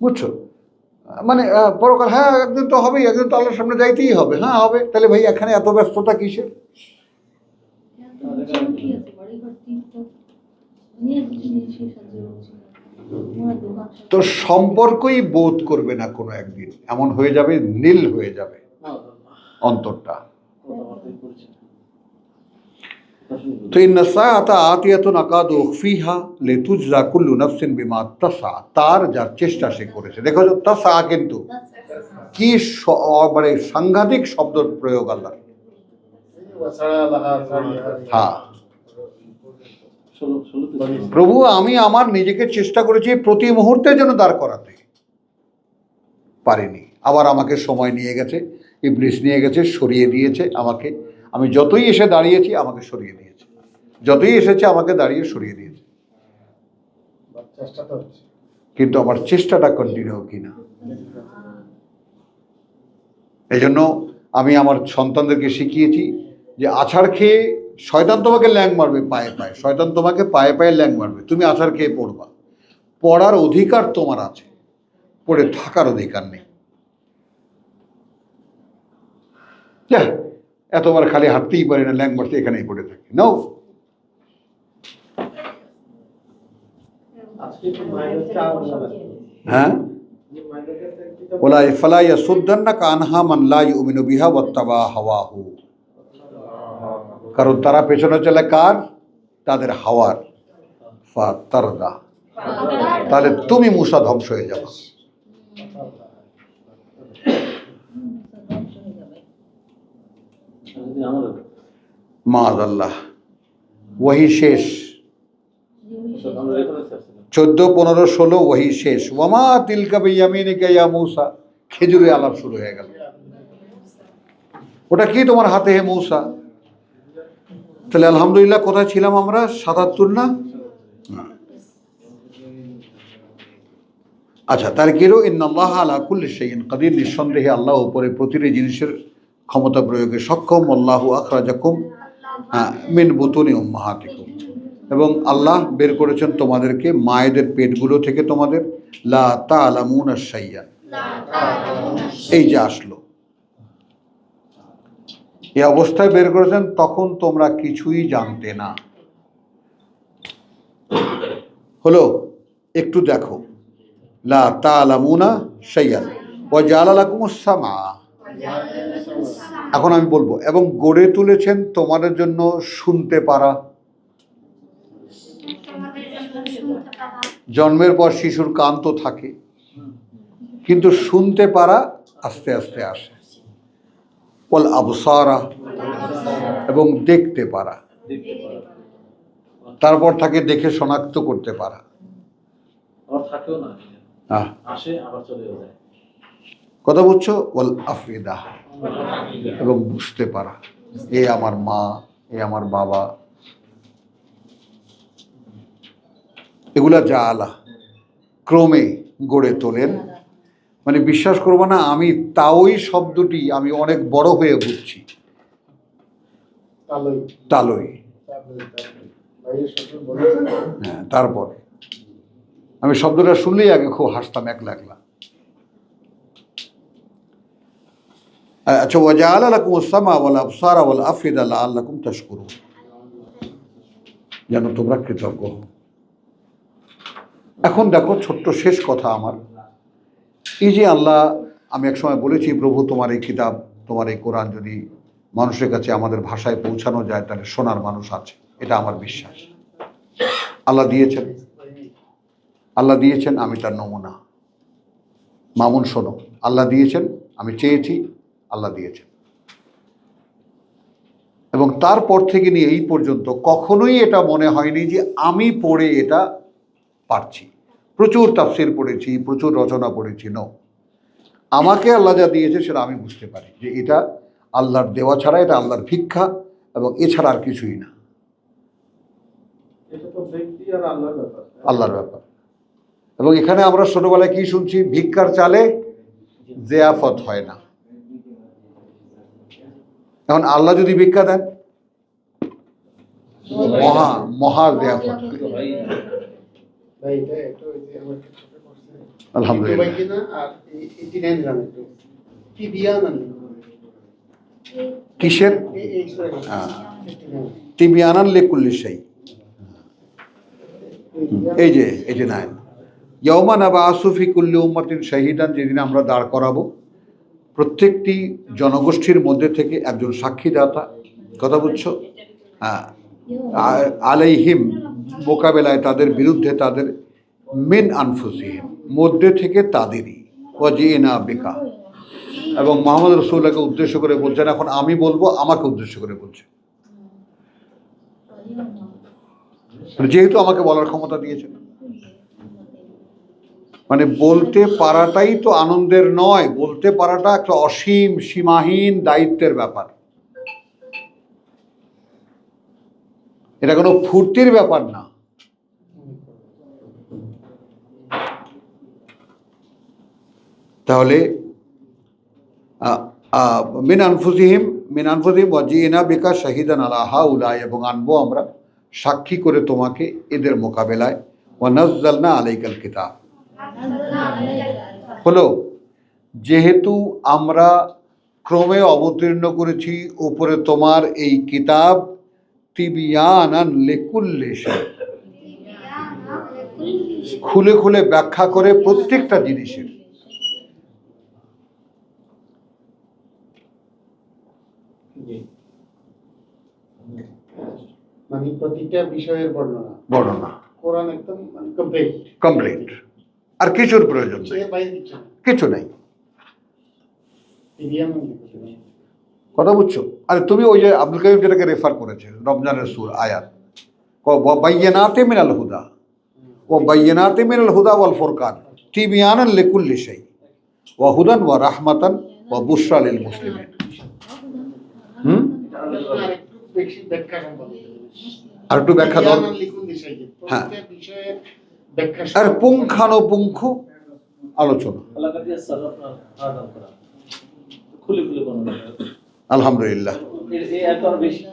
বুঝছো? মানে পরকাল, হ্যাঁ একদিন তো হবেই, একদিন তো আল্লাহর সামনে যাইতেই হবে, হ্যাঁ হবে। তাহলে ভাই এখানে এত ব্যস্ততা কিসের? কি আছে বাড়ি ঘর টিপটপ নিয়ে কিছু নিয়ে সে সাহায্য করছে না। তোমার দোকান তো সম্পর্কই বোধ করবে না কোনো একদিন, এমন হয়ে যাবে, নীল হয়ে যাবে অন্তরটা। কথাবার্তাই করছে না। তো ইন্না সাআতা আতিয়াতুন আকাদু উখফিহা লিতুজজা কুল্লু নাফসিন বিমা তাসা, তার যার চেষ্টা সে করেছে। দেখো তাসা কিন্তু কি মানে সাংঘাতিক শব্দ প্রয়োগ আল্লাহ। হ্যাঁ, প্রভু আমি আমার নিজেকে চেষ্টা করেছি প্রতি মুহূর্তের জন্য দাঁড় করাতে পারিনি, আবার আমাকে সময় নিয়ে গেছে, ইবলিস নিয়ে গেছে, সরিয়ে দিয়েছে আমাকে। আমি যতই এসে দাঁড়িয়েছি আমাকে সরিয়ে দিয়েছে, যতই এসেছে আমাকে দাঁড়িয়ে সরিয়ে দিয়েছে। কিন্তু আমার চেষ্টাটা কন্টিনিউ কিনা। এই জন্য আমি আমার সন্তানদেরকে শিখিয়েছি যে আছাড় খেয়ে শয়তান তোমাকে ল্যাং মারবে পায়ে পায়ে, শয়তান তোমাকে পায়ে পায়ে ল্যাং মারবে, তুমি আছাড় খেয়ে পড়বা। পড়ার অধিকার তোমার আছে, পড়ে থাকার অধিকার নেই। এতবার খালি হাঁটতেই পারি না, ল্যাং মারতে এখানেই পড়ে থাকি। নাও, আজকে তো মায়ের চা হ্যাঁ, ওলা ফালা ইয়াসুদ্দান্নাকা আনহা মান লা ইউমিনু বিহা ওয়াত্তাবা হাওয়াহু। কারণ তারা পেছনে চলে কার? তাদের হাওয়ার। ফাতারদা, তাহলে তুমি মুসা ধ্বংস হয়ে যাবে। মাআযাল্লাহ, ওয়াহি শেষ। 14, 15, 16 ওয়াহি শেষ। ওয়ামা তিলকা বিয়ামিনিকা ইয়া মূসা, খেজুরে আলাপ শুরু হয়ে গেল। ওটা কি তোমার হাতে হে মূসা? তাহলে আলহামদুলিল্লাহ কোথায় ছিলাম আমরা? 77 না? আচ্ছা, তার কিরো ইন্নাল্লাহ আলা কুল্লি শাইইন কাদির, নিঃসন্দেহে আল্লাহ উপরে প্রতিটি জিনিসের ক্ষমতা প্রয়োগে সক্ষম। আল্লাহু আখরাজাকুম মিন বুতুনি উম্মাহাতিকুম, এবং আল্লাহ বের করেছেন তোমাদেরকে মায়েদের পেটগুলো থেকে, তোমাদের লা তা'লামুনা শাইয়্যান, এই যে আসলো এই অবস্থায় বের করেছেন, তখন তোমরা কিছুই জানতে না। হলো একটু দেখো, লা তা'লামুনা শাইয়্যান ওয়া জাআলা লাকুমুস সামআ। এখন আমি বলবো, এবং গড়ে তুলেছেন তোমাদের জন্য শুনতে পারা। জন্মের পর শিশুর কান তো থাকে, কিন্তু শুনতে পারা আস্তে আস্তে আসে। ওয়াল আবসারা, এবং দেখতে পারা। তারপর থাকে দেখে শনাক্ত করতে পারা। থাকেও না, হ্যাঁ, আসে আবার চলে যায়। কথা বুঝছো? ওয়াল আফিদা, এবং বুঝতে পারা। এ আমার মা, এ আমার বাবা, এগুলা জাআলা ক্রমে গড়ে তোলেন। মানে বিশ্বাস করবো না, আমি তাওই শব্দটি আমি অনেক বড় হয়ে বুঝছি। তালই, হ্যাঁ। তারপর আমি শব্দটা শুনলেই আগে খুব হাসতাম, একলা একলা। আচ্ছা, ওয়াজাআলা লাকুমুস সামআ ওয়াল আবসারা ওয়াল আফিদা লাআল্লাকুম তাশকুরুন, যেন তোমরা কৃতজ্ঞ হও। এখন দেখো, ছোট্ট শেষ কথা আমার, এই যে আল্লাহ, আমি একসময় বলেছি প্রভু তোমার এই কিতাব, তোমার এই কোরআন যদি মানুষের কাছে আমাদের ভাষায় পৌঁছানো যায়, তাহলে শোনার মানুষ আছে, এটা আমার বিশ্বাস। আল্লাহ দিয়েছেন, আল্লাহ দিয়েছেন, আমি তার নমুনা। মামুন শোনো, আল্লাহ দিয়েছেন, আমি চেয়েছি, আল্লাহ দিয়েছেন। এবং তারপর থেকে নিয়ে এই পর্যন্ত কখনোই এটা মনে হয়নি যে আমি পড়ে এটা পারছি। প্রচুর তাফসির পড়েছি, প্রচুর রচনা পড়েছি, নো, আমাকে আল্লাহ যা দিয়েছে সেটা আমি বুঝতে পারি যে এটা আল্লাহর দেওয়া ছাড়া, এটা আল্লাহর ভিক্ষা, এবং এছাড়া আর কিছুই না। এটা তো ব্যক্তি আর আল্লাহর ব্যাপার। আল্লাহর ব্যাপার। এবং এখানে আমরা ছোটবেলায় কি শুনছি? ভিক্ষার চালে জিয়াফত হয় না। এখন আল্লাহ যদি ভিক্ষা দেন, মহা মহা জিয়াফত হয়। ভাই এটা এটা ওই যে আমার একটা ছোট করছে আলহামদুলিল্লাহ। ভাই কিনা আর 89 রান একটু কি বিয়ান আনলি কিসের? এই সরি হ্যাঁ। 59 তিবিয়ানান লিকুল্লি শাই। এই যে 89 ইয়াউমা নাবআসু ফি কুল্লি উম্মাতিন শাহিদান, যেদিন আমরা দাঁড় করাবো প্রত্যেকটি জনগোষ্ঠীর মধ্যে থেকে একজন সাক্ষীদাতা। কথা বুঝছো? হ্যাঁ। আলাইহিম মোকাবেলায় তাদের বিরুদ্ধে, তাদের মিন আনফুসিহিম মধ্যে থেকে তাদেরই, ওয়াজিনা বিকা, এবং মোহাম্মদ রাসূলুল্লাহকে উদ্দেশ্য করে বলছেন, এখন আমি বলবো, আমাকে উদ্দেশ্য করে বলছে, যেহেতু আমাকে বলার ক্ষমতা দিয়েছেন। মানে বলতে পারাটাই তো আনন্দের নয়, বলতে পারাটা একটা অসীম সীমাহীন দায়িত্বের ব্যাপার। এটা কোনো ফুর্তির ব্যাপার না। তাহলে মিন আনফুসিহিম ওয়াজিনা বিকা শাহিদান আলা হাউলাই, এবং আনবো আমরা সাক্ষী করে তোমাকে এদের মোকাবেলায়। ওয়া নাযালনা আলাইকাল কিতাব, হলো যেহেতু আমরা ক্রমে অবতীর্ণ করেছি উপরে তোমার এই কিতাব, তিবিয়ানান লিকুল্লি শাই, খুলে খুলে ব্যাখ্যা করে প্রত্যেকটা জিনিসের। মানে প্রতিটা বিষয়ের বর্ণনা বর্ণনা কোরআন একদম কমপ্লিট কমপ্লিট, আর কিছুর প্রয়োজন নেই, এর বাইরে কিছু না কিছু নেই। বিয়ান আনলি কথা বুঝছো? আরে তুমি ওই যে আব্দুল কাইয়ুম যেটাকে রেফার করেছে রমজানের সূরা আয়াত, বাইয়িনাতিন মিনাল হুদা বাইয়িনাতিন মিনাল হুদা ওয়াল ফুরকান তিবিয়ানান লিকুল্লি শাই ওয়া হুদান ওয়া রাহমাতান ওয়া বুশরা লিল মুসলিমিন। আরেকটু বেশি ব্যাখ্যা সম্বন্ধে আর একটু ব্যাখ্যা বিয়ান দরকার। আনলি কোন বিষয়ে হ্যাঁ। প্রত্যেক বিষয়ের ব্যাখ্যা আর পুঙ্খানুপুঙ্খ আলোচনা। আল্লাহ কাছে সালাত আদান করা খুলে খুলে বর্ণনা করা। আলহামদুলিল্লাহ। এই এত বেশি